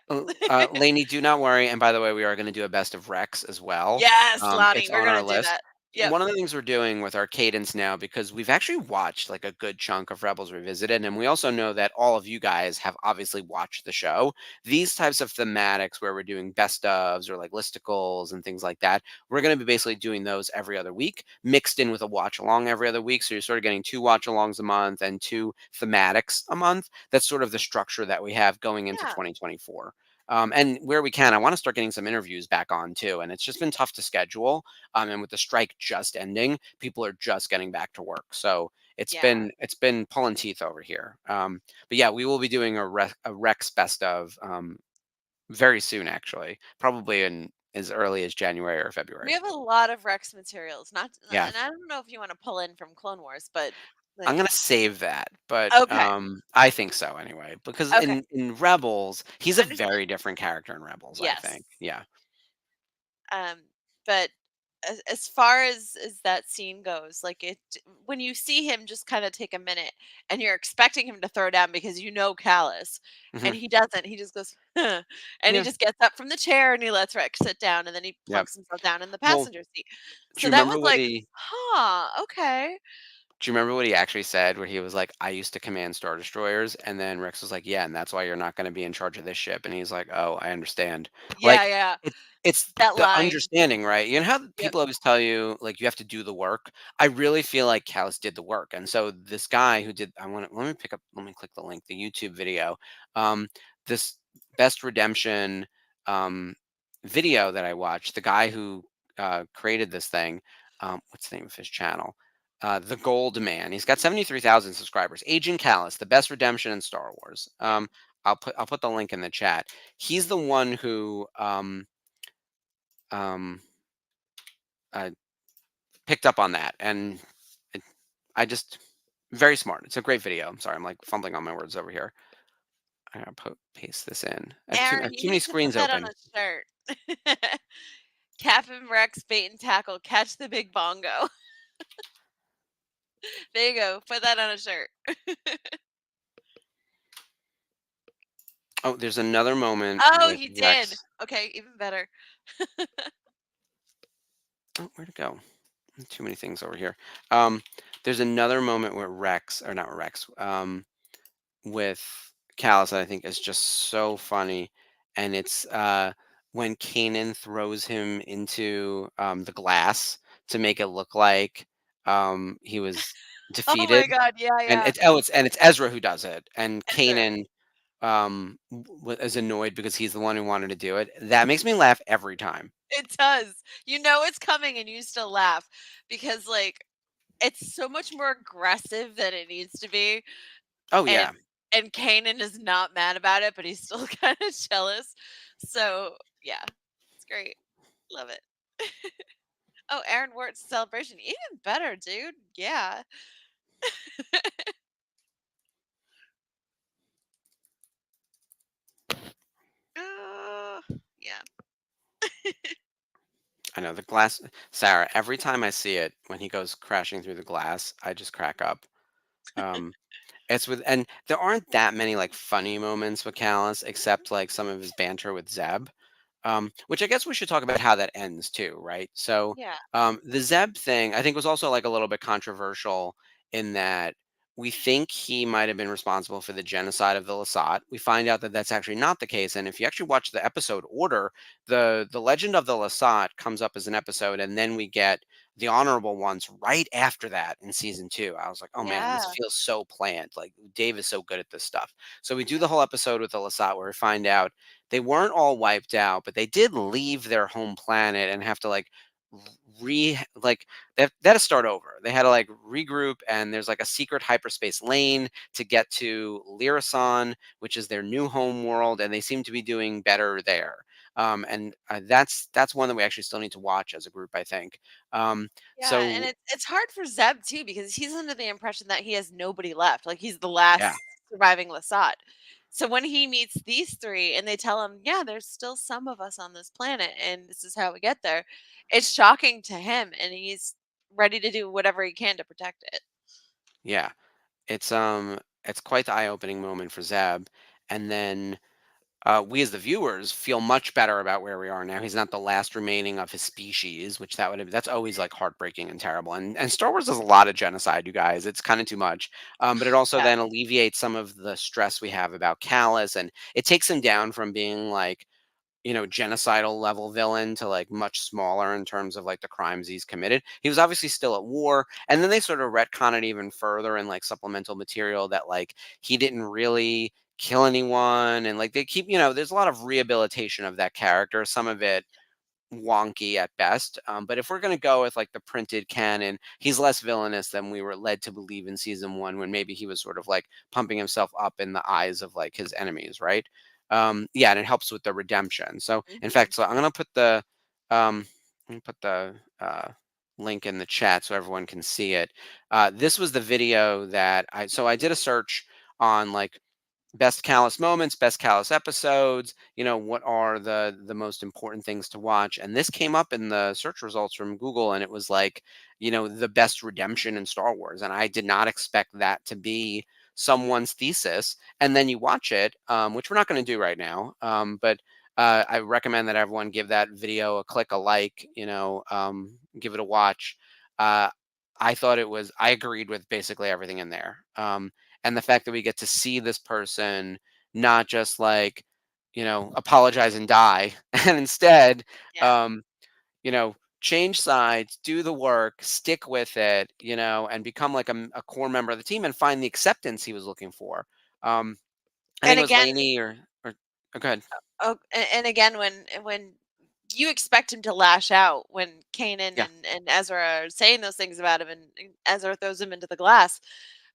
Lainey, do not worry. And by the way, we are going to do a best of Rex as well. Yes, Lonnie, It's we're on our gonna do list. that. Yep. One of the things we're doing with our cadence now, because we've actually watched like a good chunk of Rebels Revisited, and we also know that all of you guys have obviously watched the show. These types of thematics where we're doing best ofs or like listicles and things like that, we're going to be basically doing those every other week, mixed in with a watch along every other week. So you're sort of getting 2 watch alongs a month and 2 thematics a month. That's sort of the structure that we have going into Yeah. 2024. And where we can, I want to start getting some interviews back on too. And it's just been tough to schedule. And with the strike just ending, people are just getting back to work. So Yeah. it's been pulling teeth over here. But yeah, we will be doing a Rex best of very soon, actually, probably in as early as January or We February. have a lot of Rex materials, not Yeah, and I don't know if you wanna pull in from Clone Wars, but, I'm like gonna save that, but okay, I think so anyway. Because okay, in Rebels, he's a understood. very different character in Rebels. I Yes. think. Yeah. But as far as that scene goes, like, when you see him just kinda take a minute, and you're expecting him to throw down because you know Callus, Hmm. and he doesn't, he just goes, "Huh," and he Yeah. just gets up from the chair, and he lets Rex sit down, and then he Yeah. plunks himself down in the Well, passenger seat. do So you that remember was what like, he "Huh, okay." do you remember what he actually said where he was like, "I used to command Star Destroyers," and then Rex was like, "Yeah, and that's why you're not gonna be in charge of this ship," and he's like, "Oh, I understand." Yeah, Like, yeah. it's That the line. understanding, right? You know how Yep. people always tell you, like, you have to do the work? I really feel like Callus did the work, and so this guy who did let me click the link, the YouTube video. This Best Redemption, um, video that I watched, the guy who, created this thing, what's the name of his channel? The Gold Man. He's got 73,000 subscribers. Agent Callus, the best redemption in Star Wars. Yeah. I'll put the link in the chat. He's the one who um, uh, picked up on that, and it, I just very smart. It's a great video. I'm sorry, I'm like fumbling on my words over here. I gotta paste this in. I Aaron, have you too many need to put screens that on open. a shirt. Captain Rex bait and tackle, catch the big bongo. There you go. Put that on a shirt. Oh, there's another moment Oh, with he did. Rex. Okay, even better. Oh, where'd it go? Too many things over here. Um, there's another moment where Rex, or not Rex, with Callus that I think is just so funny, and it's when Kanan throws him into the glass to make it look like he was Oh my defeated, god, yeah, and yeah. it's Ezra who does it, and Ezra. Kanan is annoyed because he's the one who wanted to do it. That makes me laugh every time. It does. You know it's coming and you still laugh because like it's so much more aggressive than it needs to be. Oh And yeah, Kanan is not mad about it, but he's still kind of jealous. So yeah, it's great. Love it. Oh, Aaron Wharton's celebration. Even better, dude. Yeah. Yeah. I know the glass. Sarah, every time I see it when he goes crashing through the glass, I just crack up. Um, It's with and there aren't that many, like, funny moments with Callus except, like, some of his banter with Zeb, which I guess we should talk about how that ends too, right? So, Yeah. the Zeb thing, I think, was also, like, a little bit controversial in that we think he might have been responsible for the genocide of the Lasat. We find out that that's actually not the case, and if you actually watch the episode order, the legend of the Lasat comes up as an episode, and then we get the honorable ones right after that in season 2. I was like, oh man, this Yeah. feels so planned. Like Dave is so good at this stuff. So we do the whole episode with the Lasat where we find out they weren't all wiped out, but they did leave their home planet and have to like they had to start over. They had to like regroup, and there's like a secret hyperspace lane to get to Lyrasan, which is their new home world, and they seem to be doing better there. And that's one that we actually still need to watch as a group, I think. Yeah, and So it's hard for Zeb too because he's under the impression that he has nobody left. Like he's the yeah, last surviving Lasat. So when he meets these three and they tell him, "Yeah, there's still some of us on this planet and this is how we get there." It's shocking to him and he's ready to do whatever he can to protect it. yeah, it's quite the eye-opening moment for Zeb, and then we as the viewers feel much better about where we are now. He's not the last remaining of his species, which that's always like heartbreaking and terrible. And Star Wars does a lot of genocide, you guys. It's kind of too much. But it also Yeah. then alleviates some of the stress we have about Callus, and it takes him down from being like genocidal level villain to like much smaller in terms of like the crimes he's committed. He was obviously still at war, and then they sort of retcon it even further in like supplemental material that like he didn't really kill anyone, and like they keep there's a lot of rehabilitation of that character. Some of it wonky at best. But if we're going to go with like the printed canon, he's less villainous than we were led to believe in season 1, when maybe he was sort of like pumping himself up in the eyes of like his enemies, right? Yeah, and it helps with the redemption. So in Mhm. fact, so I'm going to put the um, let me put the link in the chat so everyone can see it. This was the video that I did a search on like best Callus moments, best Callus episodes, what are the most important things to watch? And this came up in the search results from Google, and it was like, the best redemption in Star Wars. And I did not expect that to be someone's thesis. And then you watch it, which we're not going to do right now. But I recommend that everyone give that video a click, a like, give it a watch. Uh, I agreed with basically everything in there. And the fact that we get to see this person not just like apologize and die, and instead Yeah. um change sides, do the work, stick with it, and become like a core member of the team and find the acceptance he was looking for. I think And it was again, Laney or go ahead. oh, and again when you expect him to lash out when Kanan Yeah, and Ezra are saying those things about him and Ezra throws him into the glass,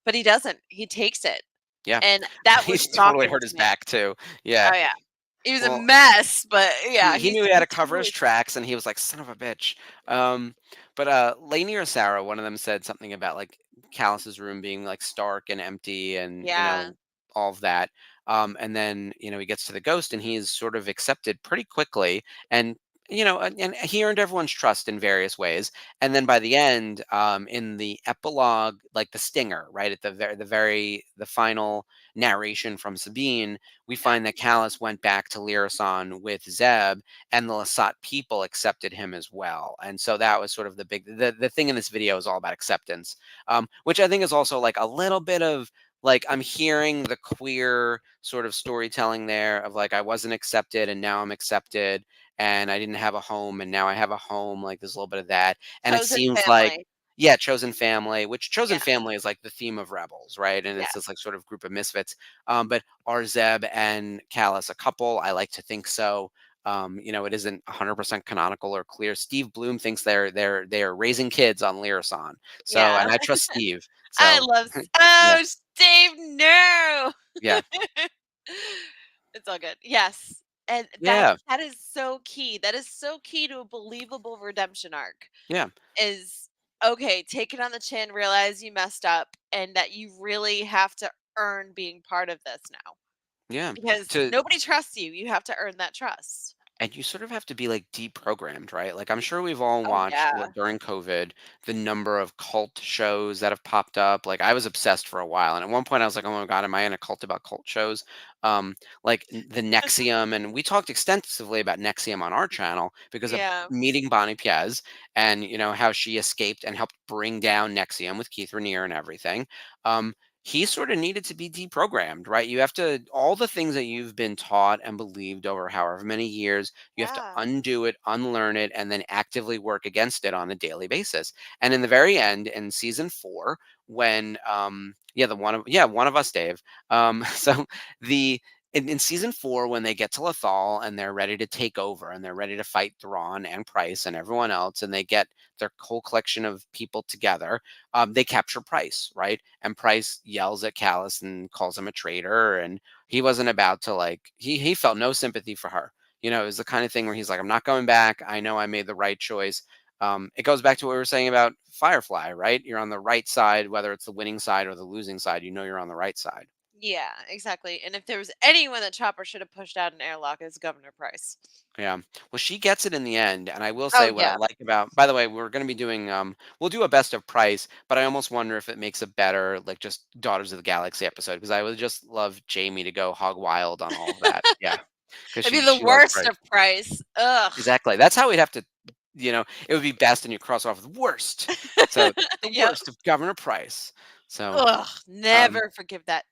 but he doesn't. He takes it. yeah. And that was He's totally shocking hurt to his me. back too. Yeah. Oh yeah. He was a Well, mess, but yeah, he knew he had he to cover his totally tracks, and he was like, "Son of a bitch." But Lainey or Sarah, one of them said something about like Callus's room being like stark and empty, and yeah. all of that. And then he gets to the ghost, and he's sort of accepted pretty quickly, and and he earned everyone's trust in various ways. And then by the end, in the epilogue, like the stinger, right at the final narration from Sabine, we Yeah. find that Callus went back to Lyrasan with Zeb, and the Lasat people accepted him as well. And so that was sort of the thing in this video is all about acceptance, which I think is also like a little bit of like I'm hearing the queer sort of storytelling there of like I wasn't accepted and now I'm accepted, and I didn't have a home and now I have a home. Like there's a little bit of that, and it Chosen seems like, family. yeah, chosen family, which chosen Yeah. family is like the theme of Rebels, right? And it's this Yes. like sort of group of misfits. But are Zeb and Callus a couple? I like to think so. It isn't 100% canonical or clear. Steve Bloom thinks they're raising kids on Lyrasan. So, and Yeah. I trust Steve. I So, love yeah, oh, Steve, no. yeah, It's all good. Yes. And yeah, that is so key. That is so key to a believable redemption arc yeah, is okay, take it on the chin, realize you messed up, and that you really have to earn being part of this now. yeah. Because To nobody trusts you. You have to earn that trust. And you sort of have to be like deprogrammed, right? Like I'm sure we've all Oh watched yeah. during COVID the number of cult shows that have popped up. Like I was obsessed for a while, and at one point I was like, "Oh my god, am I in a cult about cult shows?" The Nexium, and we talked extensively about Nexium on our channel because of Yeah. meeting Bonnie Piez, and how she escaped and helped bring down Nexium with Keith Raniere and everything. Um, he sort of needed to be deprogrammed, right? You have to, all the things that you've been taught and believed over however many years, you have to Yeah. undo it, unlearn it, and then actively work against it on a daily basis. And in the very end, in season 4, when one of us, Dave. So the in season 4, when they get to Lethal and they're ready to take over and they're ready to fight Thrawn and Price and everyone else, and they get their whole collection of people together, they capture Price, right? And Price yells at Callus and calls him a traitor, and he wasn't about to like he felt no sympathy for her. It was the kind of thing where he's like, I'm not going back. I know I made the right choice. It goes back to what we were saying about Firefly, right? You're on the right side, whether it's the winning side or the losing side, you're on the right side. Yeah, exactly. And if there was anyone that Chopper should have pushed out an airlock, is Governor Price. Yeah. Well, she gets it in the end. And I will Oh say what I yeah. like about, by the way, we're going to be doing, we'll do a best of Price, but I almost wonder if it makes a better, like just Daughters of the Galaxy episode, because I would just love Jamie to go hog wild on all of that. Yeah. Because It'd be she the loves worst Price. of Price. Ugh. Exactly. That's how we'd have to, it would be best and you cross off with worst. So the Yep. worst of Governor Price. So, Ugh. um, Never forgive that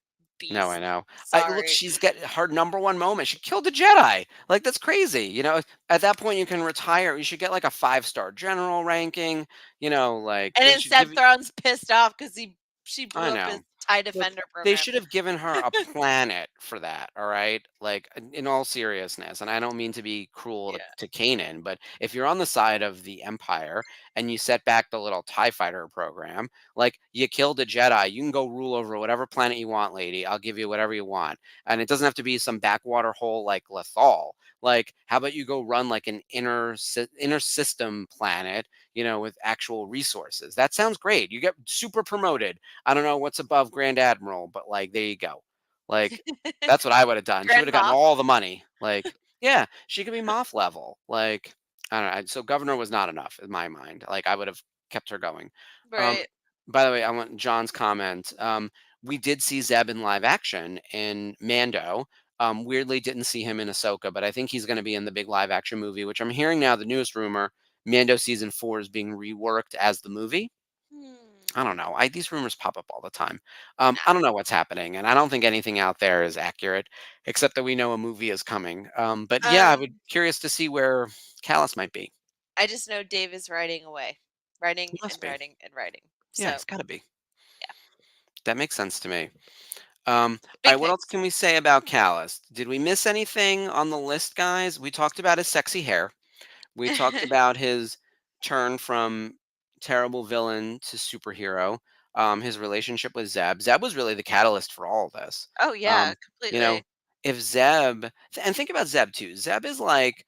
no, I beast. know. Look, Sorry. she's got her number one moment. She killed a Jedi. Like that's crazy. At that point you can retire. You should get like a 5-star general ranking. Like And they should instead, give you. Thrawn's pissed off because she I blew up his know. TIE Look, Defender they program. should have given her a planet for that, all right? Like, in all seriousness, and I don't mean to be cruel to, Yeah. to Kanan, but if you're on the side of the Empire and you set back the little TIE fighter program, like, you killed a Jedi, you can go rule over whatever planet you want, lady. I'll give you whatever you want. And it doesn't have to be some backwater hole like Lethal. Like, how about you go run like an inner system planet, with actual resources? That sounds great. You get super promoted. I don't know what's above Grand Admiral, but like there you go. Like that's what I would have done. She would Grand have gotten Moff. all the money. Like, yeah, she could be Moff level. Like, I don't know. So Governor was not enough in my mind. Like I would have kept her going. Um, Right. by the way, I want John's comment. We did see Zeb in live action in Mando. Weirdly, didn't see him in Ahsoka, but I think he's going to be in the big live action movie, which I'm hearing now. The newest rumor, Mando season 4 is being reworked as the movie. I Hmm. don't know. These rumors pop up all the time. I Nah. don't know what's happening, and I don't think anything out there is accurate, except that we know a movie is coming. But yeah, I would curious to see where Callus might be. I just know Dave is writing away, writing He must and be. writing and writing. Yeah, So he's got to be. yeah, That makes sense to me. All right, big what else things. can we say about Callus? Did we miss anything on the list, guys? We talked about his sexy hair. We talked about his turn from terrible villain to superhero. His relationship with Zeb. Zeb was really the catalyst for all of this. Oh yeah, Um, you know, completely. if Zeb, and think about Zeb too. Zeb is like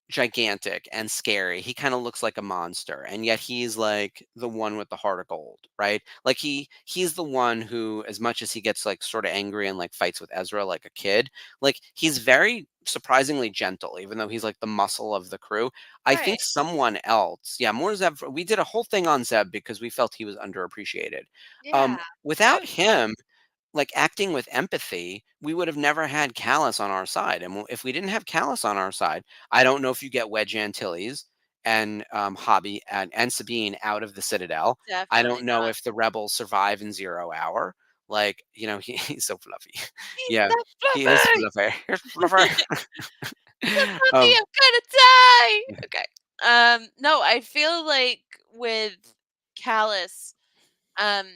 gigantic and scary. He kind of looks like a monster, and yet he's like the one with the heart of gold, right? Like he's the one who, as much as he gets like sort of angry and like fights with Ezra like a kid, like he's very surprisingly gentle, even though he's like the muscle of the crew. I Right. think someone else, yeah, more Zeb. We did a whole thing on Zeb because we felt he was underappreciated. Yeah, I Without would agree. him, like acting with empathy, we would have never had Callus on our side. And if we didn't have Callus on our side, I don't know if you get Wedge Antilles and Hobby and Sabine out of the Citadel. I Definitely don't know not. if the rebels survive in 0 hour. Like, he's so fluffy. He's Yeah, so he is fluffy. fluffer. He's fluffer. So fluffy, um, I'm gonna die. Okay. No, I feel like with Callus, um,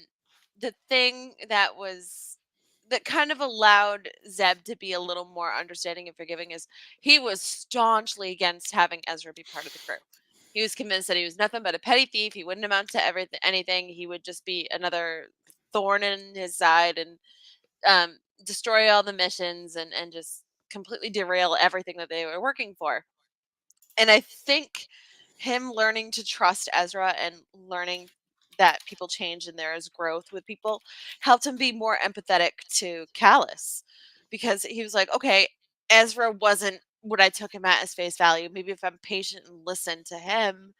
the thing that kind of allowed Zeb to be a little more understanding and forgiving is he was staunchly against having Ezra be part of the crew. He was convinced that he was nothing but a petty thief. He wouldn't amount to anything. He would just be another thorn in his side and destroy all the missions and just completely derail everything that they were working for. And I think him learning to trust Ezra and learning that people change and there is growth with people helped him be more empathetic to Callus because he was like, okay, Ezra wasn't what I took him at as face value. Maybe if I'm patient and listen to him,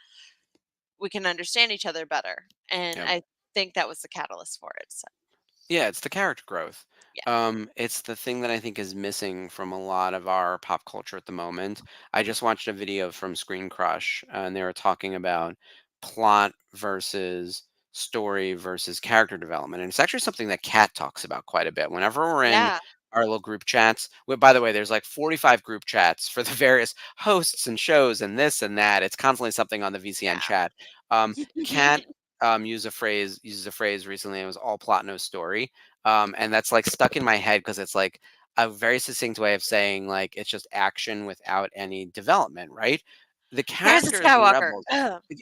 we can understand each other better. And yeah. I think that was the catalyst for it. So, Yeah, it's the character growth. yeah. It's the thing that I think is missing from a lot of our pop culture at the moment. I just watched a video from Screen Crush, and they were talking about plot versus story versus character development. And it's actually something that Kat talks about quite a bit. Whenever we're in Yeah. our little group chats, by the way, there's like 45 group chats for the various hosts and shows and this and that. It's constantly something on the VCN chat. Kat uses a phrase recently. It was all plot, no story, and that's like stuck in my head because it's like a very succinct way of saying like it's just action without any development, right? The There's a characters in Skywalker. Rebels,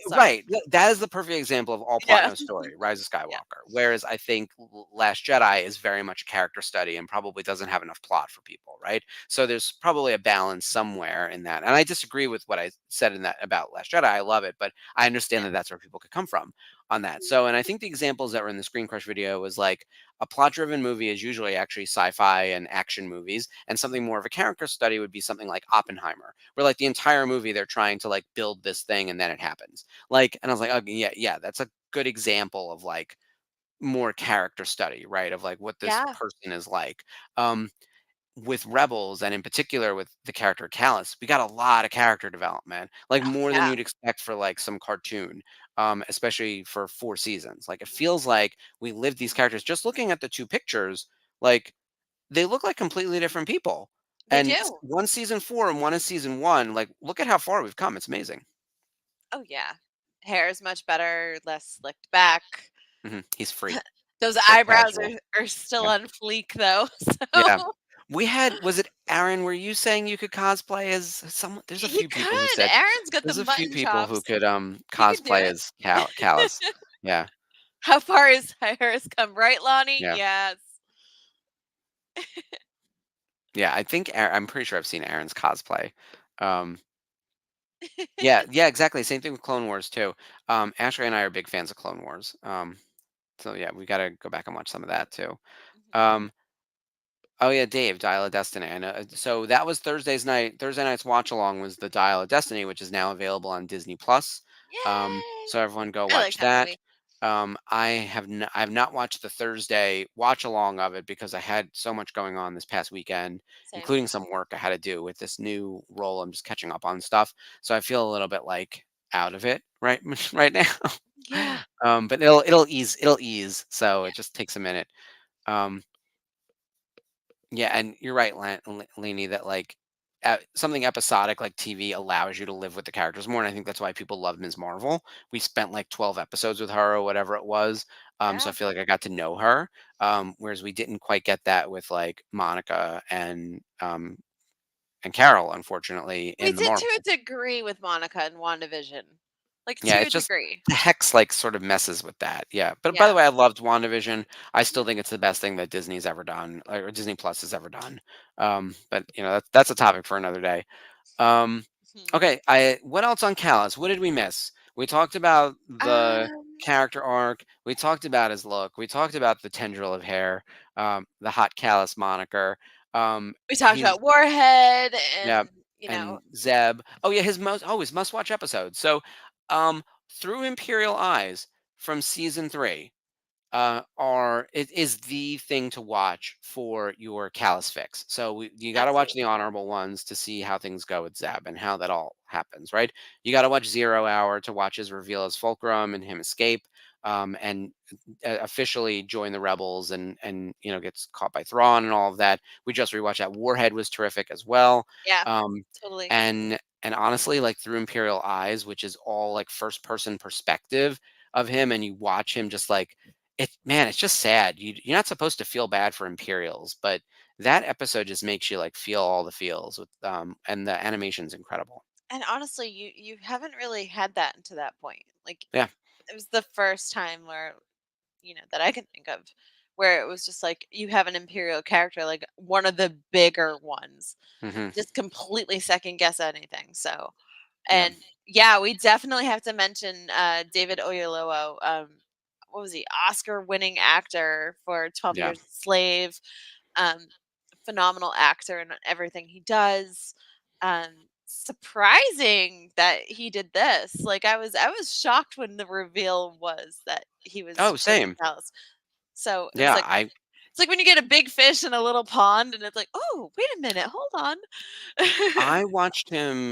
Sorry. right? That is the perfect example of all plot, Yeah. no story. Rise of Yeah. Skywalker. Whereas I think Last Jedi is very much a character study and probably doesn't have enough plot for people, right? So there's probably a balance somewhere in that. And I disagree with what I said in that about Last Jedi. I love it, but I understand Yeah. that that's where people could come from on that. So, and I think the examples that were in the Screen Crush video was like a plot driven movie is usually actually sci-fi and action movies, and something more of a character study would be something like Oppenheimer, where like the entire movie they're trying to like build this thing and then it happens. Like, and I was like, okay, yeah, that's a good example of like more character study, right? Of like what this Yeah. person is like. Um, with Rebels and in particular with the character Callus, we got a lot of character development, like Oh, more than yeah. you'd expect for like some cartoon, especially for 4 seasons. Like it feels like we lived these characters. Just looking at the two pictures, like they look like completely different people. They And do. one season 4 and one is season 1. Like look at how far we've come. It's amazing. Oh, yeah. Hair is much better, less slicked back. He's free, Those so eyebrows casual. are still Yeah, on fleek though. yeah. So Was it Aaron? Were you saying you could cosplay as someone? There's a he few people who could. said Aaron's got the There's a few mutton people who chops. could, He could do cosplay as Callus. it. Yeah, How far his hair has come, right, Lonnie? yeah, Yes. yeah, I think I'm pretty sure I've seen Aaron's cosplay. Um, yeah, exactly, same thing with Clone Wars too. Ashley and I are big fans of Clone Wars. So yeah, we gotta go back and watch some of that too. Mhm. Um, oh yeah, Dave, Dial of Destiny. I know. So that was Thursday night's watch along was the Dial of Destiny, which is now available on Disney Plus. Yay! So everyone go I like watch that that. movie. I have not watched the Thursday watch along of it because I had so much going on this past weekend, Same. including some work I had to do with this new role. I'm just catching up on stuff, so I feel a little bit like out of it right right now. Yeah. But it'll ease. So Yeah. it just takes a minute. Um, yeah, and you're right, Lainey, that like something episodic like TV allows you to live with the characters more, and I think that's why people love Ms. Marvel. We spent like 12 episodes with her or whatever it was, so I Yeah. feel like I got to know her, whereas we didn't quite get that with like Monica and Carol, unfortunately, We in the did to Marvel. a degree with Monica and WandaVision. Like Yeah, to a it's just degree. the hex like sort of messes with that. Yeah. But by the Yeah. way, I loved WandaVision. I still think it's the best thing that Disney's ever done, or Disney Plus has ever done. But that's a topic for another day. Um, Mhm. okay, I what else on Callus? What did we miss? We talked about the Um, character arc. We talked about his look. We talked about the tendril of hair, the hot Callus moniker. we talked He's about Warhead Yeah, and and Zeb. Oh yeah, his must-watch episode. So, Through Imperial Eyes from season 3, are it is the thing to watch for your Callus fix. So you got to watch the absolutely. honorable ones to see how things go with Zeb and how that all happens, right? You got to watch Zero Hour to watch his reveal as Fulcrum and him escape. and officially join the rebels, and gets caught by Thrawn and all of that. We just rewatched that. Warhead was terrific as well. Yeah, Um, totally. and honestly, like through Imperial Eyes, which is all like first person perspective of him, and you watch him just like it. Man, it's just sad. You're not supposed to feel bad for Imperials, but that episode just makes you like feel all the feels with and the animation's incredible. And honestly, you haven't really had that to that point. Like Yeah. it was the first time where that I can think of where it was just like you have an imperial character, like one of the bigger ones, Hmm. just completely second guess anything. So, Yeah. and yeah, we definitely have to mention David Oyelowo. What was he? Oscar-winning actor for 12 Yeah. Years a Slave. Um, Phenomenal actor in everything he does. Um, Surprising that he did this. Like I was shocked when the reveal was that he was Oh, Bridget same. Dallas. So Yeah. I it's like when you get a big fish in a little pond and it's like, oh, wait a minute, hold on. I watched him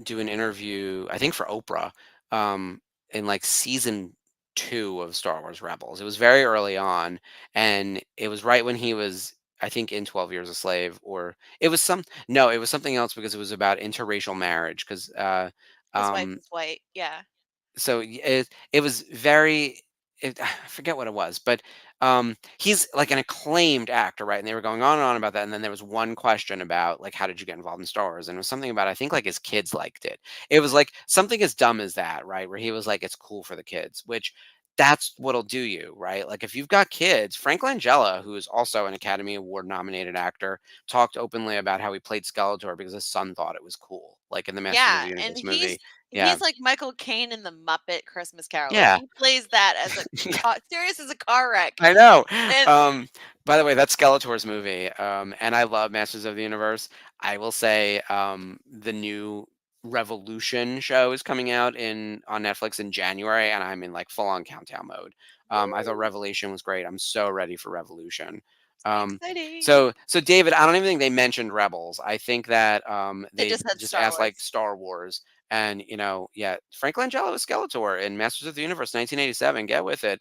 do an interview, I think for Oprah, in like season 2 of Star Wars Rebels. It was very early on, and it was right when he was, I think, in 12 Years a Slave, or it was some no, it was something else because it was about interracial marriage. Because His wife um, is white. Yeah. so it was very I forget what it was, but he's like an acclaimed actor, right? And they were going on and on about that, and then there was one question about like how did you get involved in Star Wars, and it was something about I think like his kids liked it. It was like something as dumb as that, right? Where he was like it's cool for the kids, which that's what'll do you, right? Like if you've got kids, Frank Langella, who is also an Academy Award nominated actor, talked openly about how he played Skeletor because his son thought it was cool, like in the Masters of Yeah, the and Universe movie. Yeah. he's like Michael Caine in the Muppet Christmas Carol. Like Yeah. he plays that as a serious as a car wreck. I know. And By the way, that's Skeletor's movie, and I love Masters of the Universe. I will say the new Revolution show is coming out in on Netflix in January, and I'm in like full on countdown mode. I thought woo, Revelation was great. I'm so ready for Revolution. Um, exciting. so David, I don't even think they mentioned Rebels. I think that They they just had just Star asked like Wars. Star Wars. And yeah, Frank Langella was Skeletor in Masters of the Universe, 1987. Get with it.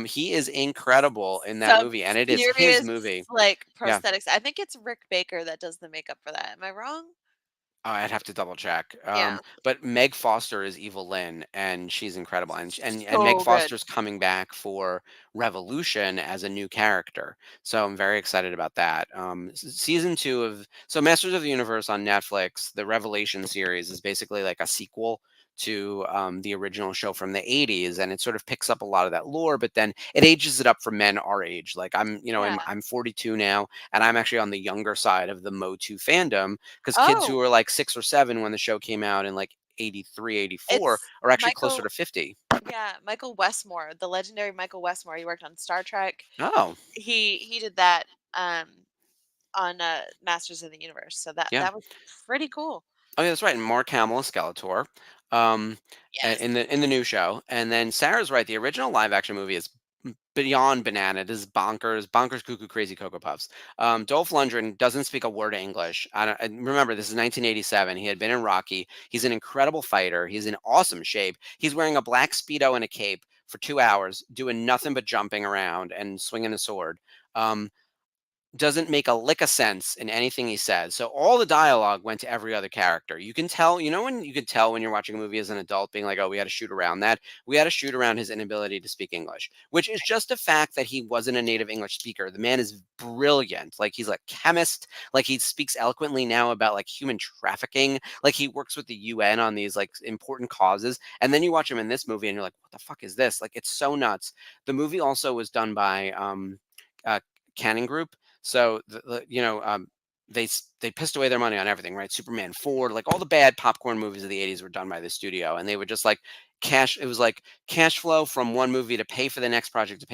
He is incredible in that Some movie, and it is his serious movie. like Yeah. prosthetics. I think it's Rick Baker that does the makeup for that. Am I wrong? I'd have to double check. Yeah. But Meg Foster is Evil Lynn, and she's incredible. And Meg So good. Foster's coming back for Revolution as a new character, so I'm very excited about that. Season 2 of Masters of the Universe on Netflix, the Revelation series is basically like a sequel to the original show from the 80s, and it sort of picks up a lot of that lore, but then it ages it up for men our age. Like Yeah. I'm 42 now, and I'm actually on the younger side of the Motu fandom because kids who Oh, were like 6 or 7 when the show came out in like 83, 84 it's are actually closer Michael. to 50. Yeah, Michael Westmore, the legendary Michael Westmore. He worked on Star Trek. Oh, He did that um on Masters of the Universe. So that yeah. that was pretty cool. Oh, yeah, that's right. And Mark Hamill is Skeletor, um, Yes. in the new show. And then Sarah's right. The original live action movie is beyond banana. It is bonkers, bonkers, cuckoo, crazy Cocoa Puffs. Dolph Lundgren doesn't speak a word of English. And remember, this is 1987. He had been in Rocky. He's an incredible fighter. He's in awesome shape. He's wearing a black speedo and a cape for 2 hours, doing nothing but jumping around and swinging a sword. Um, doesn't make a lick of sense in anything he says. So all the dialogue went to every other character. You can tell, when you can tell when you're watching a movie as an adult, being like, oh, we had to shoot around that. We had to shoot around his inability to speak English, which is just a fact that he wasn't a native English speaker. The man is brilliant. Like he's a chemist. Like he speaks eloquently now about like human trafficking. Like he works with the UN on these like important causes. And then you watch him in this movie and you're like, what the fuck is this? Like it's so nuts. The movie also was done by uh, Cannon Group. So they pissed away their money on everything, right? Superman 4, like all the bad popcorn movies of the 80s were done by the studio, and they would just like cash. It was like cash flow from one movie to pay for the next project,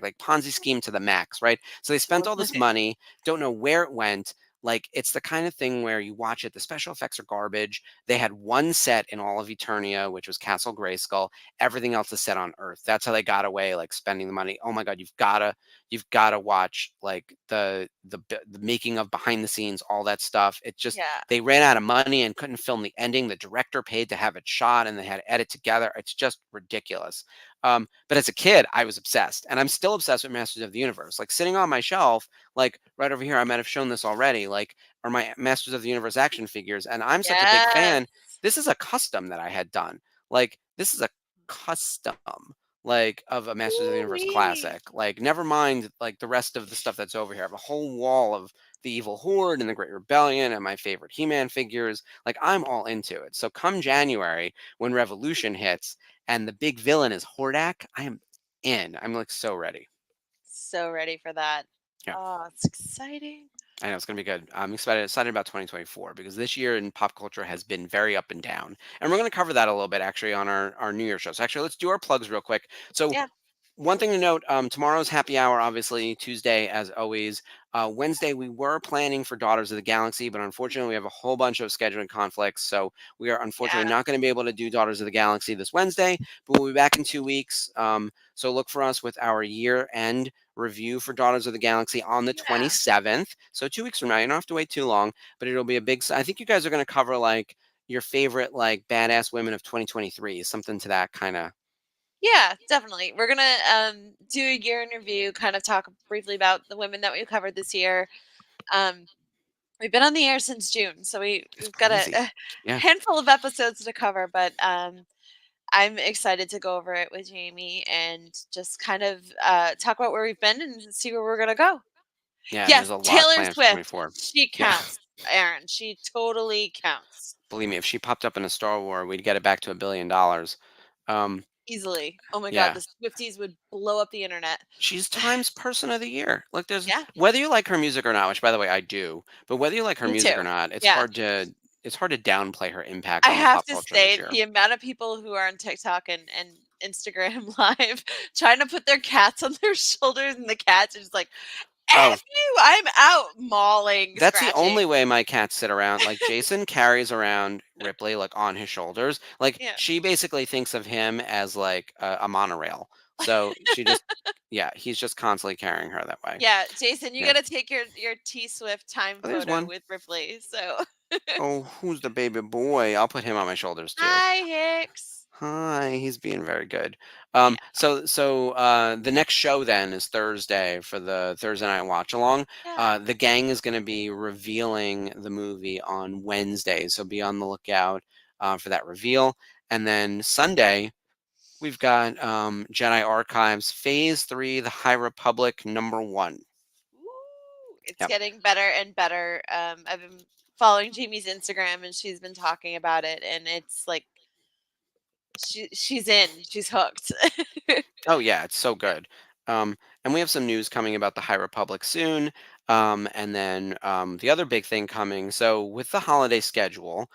like Ponzi scheme to the max, right? So they spent all this Totally. money, don't know where it went. Like it's the kind of thing where you watch it, the special effects are garbage. They had one set in all of Eternia, which was Castle Grayskull. Everything else is set on Earth. That's how they got away, like spending the money. Oh my God, you've got to watch like the making of behind the scenes, all that stuff. It just Yeah. they ran out of money and couldn't film the ending. The director paid to have it shot, and they had to edit together. It's just ridiculous. But as a kid, I was obsessed, and I'm still obsessed with Masters of the Universe. Like sitting on my shelf, like right over here, I might have shown this already. Like are my Masters of the Universe action figures, and I'm such a big Yes. fan. This is a custom that I had done. Like this is a custom like of a Masters of the Universe Ooh-wee. classic. Like never mind like the rest of the stuff that's over here. I have a whole wall of the Evil Horde and the Great Rebellion and my favorite He-Man figures. Like I'm all into it. So come January when Revolution hits and the big villain is Hordak, I am in. I'm like so ready. So ready for that. Yeah. Oh, it's exciting. I know it's gonna be good. I'm excited about 2024 because this year in pop culture has been very up and down, and we're gonna cover that a little bit actually on our New Year show. So actually, let's do our plugs real quick. So Yeah. one thing to note, tomorrow's happy hour, obviously, Tuesday, as always. Wednesday, we were planning for Daughters of the Galaxy, but unfortunately, we have a whole bunch of scheduling conflicts. So we are Yeah. unfortunately not going to be able to do Daughters of the Galaxy this Wednesday, but we'll be back in 2 weeks. So look for us with our year end review for Daughters of the Galaxy on the Yeah. 27th. So 2 weeks from now, you don't have to wait too long, but it'll be a big, I think you guys are going to cover like your favorite, like badass women of 2023, something to that kind of. Yeah, definitely. We're gonna do a year in review, kind of talk briefly about the women that we covered this year. Um, we've been on the air since June, so It's we've got crazy. a Yeah. handful of episodes to cover, but I'm excited to go over it with Jamie and just kind of talk about where we've been and see where we're gonna go. Yeah, and there's Yes, a lot Taylor planned for Swift. 24. She Yeah. counts, Aaron. She totally counts. Believe me, if she popped up in a Star War, we'd get it back to $1 billion. Um, Easily. Oh my god, yeah. the Swifties would blow up the internet. She's Times Person of the Year. Like there's Yeah, whether you like her music or not, which by the way I do, but whether you like her me music too. or not, Yeah. it's hard to downplay her impact I on the have pop to culture this say year. the amount of people who are on TikTok and Instagram live trying to put their cats on their shoulders and the cats are just like, Oh, F you, I'm out mauling, that's the scratching. only way my cats sit around. Like Jason carries around Ripley like on his shoulders. Like Yeah. she basically thinks of him as like a monorail. So she just yeah, he's just constantly carrying her that way. Yeah, Jason, you Yeah. gotta take your T Swift time Oh, there's photo one. with Ripley. So Oh, who's the baby boy? I'll put him on my shoulders too. hi Hicks. Hi, he's being very good. Yeah. The next show then is Thursday for the Thursday night watch along. Yeah. The gang is going to be revealing the movie on Wednesday, so be on the lookout for that reveal. And then Sunday we've got Jedi Archives Phase 3: The High Republic #1. Ooh, it's Yep. getting better and better. I've been following Jamie's Instagram and she's been talking about it and it's like she's in, she's hooked. Oh yeah, it's so good. And we have some news coming about the High Republic soon. And then the other big thing coming. So with the holiday schedule,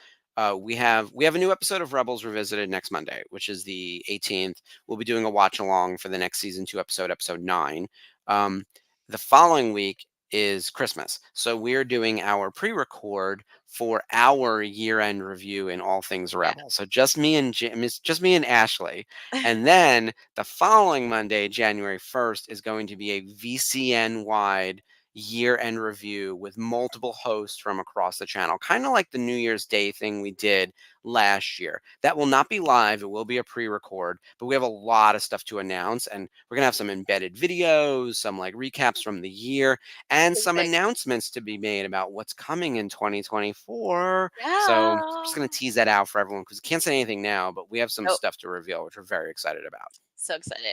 we have a new episode of Rebels Revisited next Monday, which is the 18th. We'll be doing a watch along for the next season 2 episode, episode 9. The following week is Christmas, so we're doing our pre-record for our year-end review in all things Yeah. Rebel. So just me and just me and Ashley. And then the following Monday, January 1st, is going to be a VCN wide year end review with multiple hosts from across the channel, kind of like the New Year's Day thing we did last year. That will not be live, it will be a pre record, but we have a lot of stuff to announce. And we're going to have some embedded videos, some like recaps from the year, and Big some things. announcements to be made about what's coming in 2024. So I'm just going Yeah. to tease that out for everyone because we can't say anything now, but we have some Nope. stuff to reveal, which we're very excited about. So excited.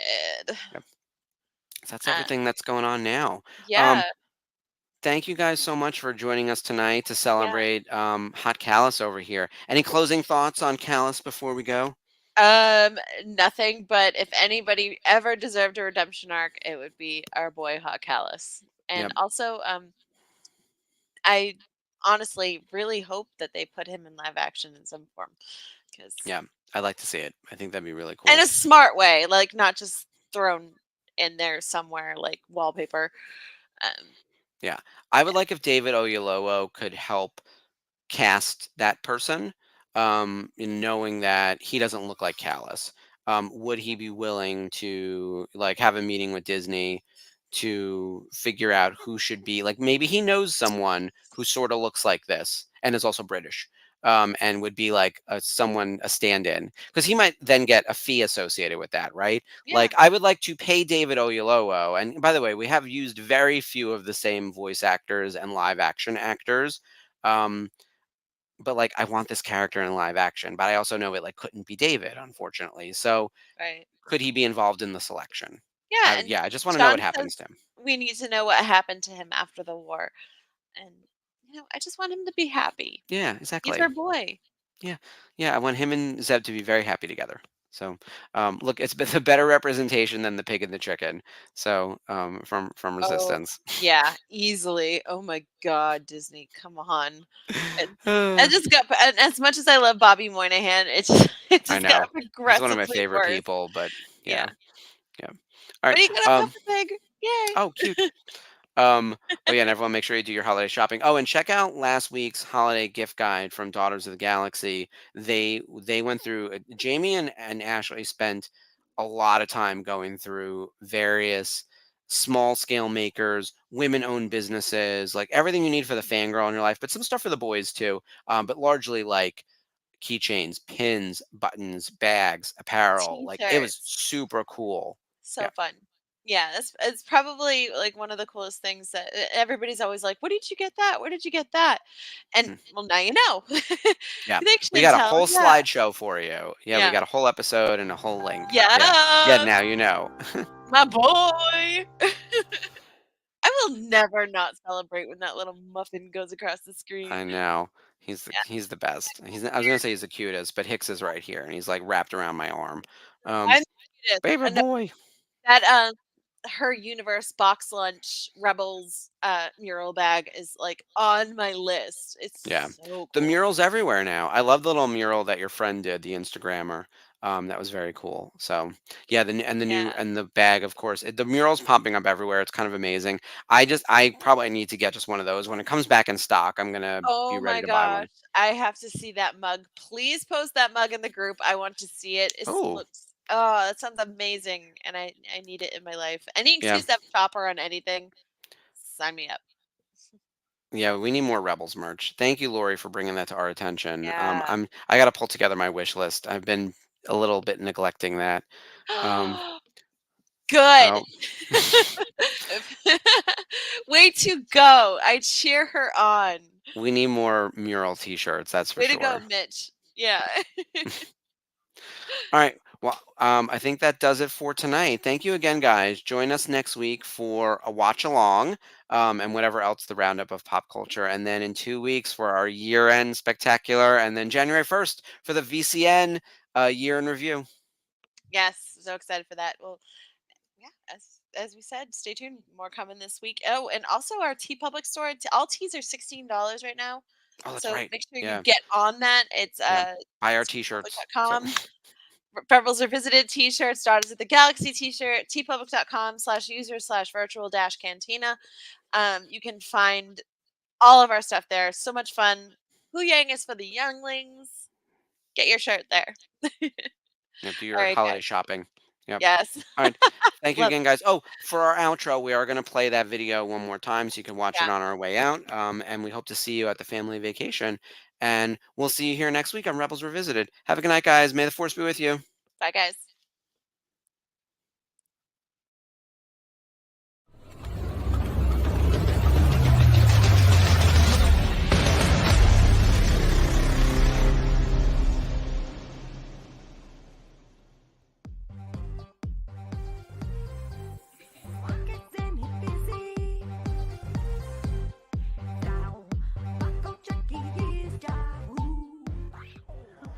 Yep. So that's Uh, everything that's going on now. yeah. Thank you guys so much for joining us tonight to Yeah. celebrate Hot Callus over here. Any closing thoughts on Callus before we go? Nothing, but if anybody ever deserved a redemption arc, it would be our boy Hot Callus. And Yep. also, I honestly really hope that they put him in live action in some form. Because Yeah, I'd like to see it. I think that'd be really cool. in a smart way, like not just thrown in there somewhere like wallpaper. Yeah, I would like if David Oyelowo could help cast that person, in knowing that he doesn't look like Callus. Would he be willing to like have a meeting with Disney to figure out who should be like maybe he knows someone who sort of looks like this and is also British. And would be like a stand-in because he might then get a fee associated with that, right? Yeah. Like I would like to pay David Oyelowo, and by the way, we have used very few of the same voice actors and live action actors, but like I want this character in live action, but I also know it like couldn't be David, unfortunately. So Right. could he be involved in the selection? Yeah. And Yeah, I just want to know what Sean happens says to him. we need to know what happened to him after the war. And, I just want him to be happy. Yeah, He's exactly. our boy. Yeah, yeah, I want him and Zeb to be very happy together. So, look, it's been a better representation than the pig and the chicken. So, from Oh, Resistance. yeah, easily. Oh my God, Disney, come on. I I just got, and as much as I love Bobby Moynihan, it just know got he's one of my progressively favorite worse. people, but Yeah. yeah. All But right. he got a Peppa Pig. Yay. Oh, cute. Oh yeah, and everyone make sure you do your holiday shopping. Oh, and check out last week's holiday gift guide from Daughters of the Galaxy. They went through Jamie and Ashley spent a lot of time going through various small scale makers, women owned businesses, like everything you need for the fangirl in your life, but some stuff for the boys too. But largely like keychains, pins, buttons, bags, apparel. Like it was T-shirts. super cool. So Yeah. fun. Yeah, it's probably like one of the coolest things that everybody's always like, "Where did you get that? Where did you get that?" And Mhm. well, now you know. Yeah, Thanks, we got a Chantel. whole Yeah. slideshow for you. Yeah, we Yeah. got a whole episode and a whole link. Yeah. Yeah, now you know. My boy. I will never not celebrate when that little muffin goes across the screen. I know. He's the best. I was gonna say he's the cutest, but Hicks is right here and he's like wrapped around my arm. I'm serious. Favorite boy. That her universe box lunch rebels mural bag is like on my list. It's Yeah. so cool. The mural's everywhere now. I love the little mural that your friend did, the Instagrammer. That was very cool. So yeah, the new Yeah. and the bag, of course. The mural's popping up everywhere. It's kind of amazing. I probably need to get just one of those. When it comes back in stock, I'm gonna be Oh ready my to buy one. gosh. I have to see that mug. Please post that mug in the group. I want to see it. It Oh. looks that sounds amazing. And I need it in my life. Any Yeah. excuse to have a chopper on anything, sign me up. Yeah, we need more Rebels merch. Thank you, Lori, for bringing that to our attention. Yeah. I got to pull together my wish list. I've been a little bit neglecting that. Good. Oh, Way to go. I cheer her on. we need more mural T-shirts. That's for Way sure. to go, Mitch. Yeah. All right. Well, I think that does it for tonight. Thank you again, guys. Join us next week for a watch along, and whatever else the roundup of pop culture, and then in 2 weeks for our year-end spectacular, and then January 1st for the VCN year in review. Yes. So excited for that. Well, yeah, as we said, stay tuned. More coming this week. Oh, and also our T Public store. All teas are $16 right now. Oh, that's So right. make sure Yeah. you get on that. It's Yeah. Buy our T-shirts. So- tpublic.com. Rebels Revisited t-shirts, Daughters of the Galaxy t-shirt, tpublic.com/user/virtual-cantina. You can find all of our stuff there. So much fun. Hu Yang is for the younglings. Get your shirt there. Yeah, do your All right, holiday guys. shopping. Yep. Yes. All right. Thank you Love again, guys. Oh, for our outro, we are going to play that video one more time so you can watch it Yeah. on our way out. And we hope to see you at the family vacation. And we'll see you here next week on Rebels Revisited. Have a good night, guys. May the Force be with you. Bye, guys.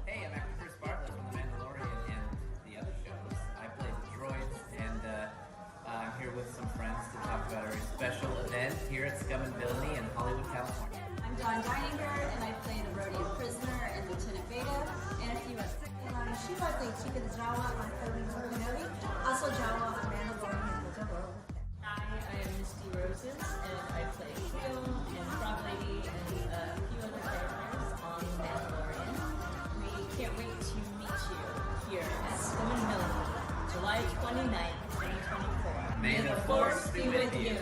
Hey, I'm actor Chris Bartlett from The Mandalorian and the other shows. I play the droids, and I'm here with some friends to talk about our special event here at Scum and Villainy in Hollywood, California. I'm Dawn Dininger, and I play the rodeo prisoner and Lieutenant Beta, and a few others. And I'm Shiva, the Chica de Jawa on Obi-Wan Kenobi, also Jawa on Mandalorian and Book of Boba Fett. Hi, I am Misty Roses, and I play Quill and Frog Lady and a few other characters on The Mandalorian. We can't wait to meet you here at Scum and Villainy, July 29th, 2024. May the force be with you.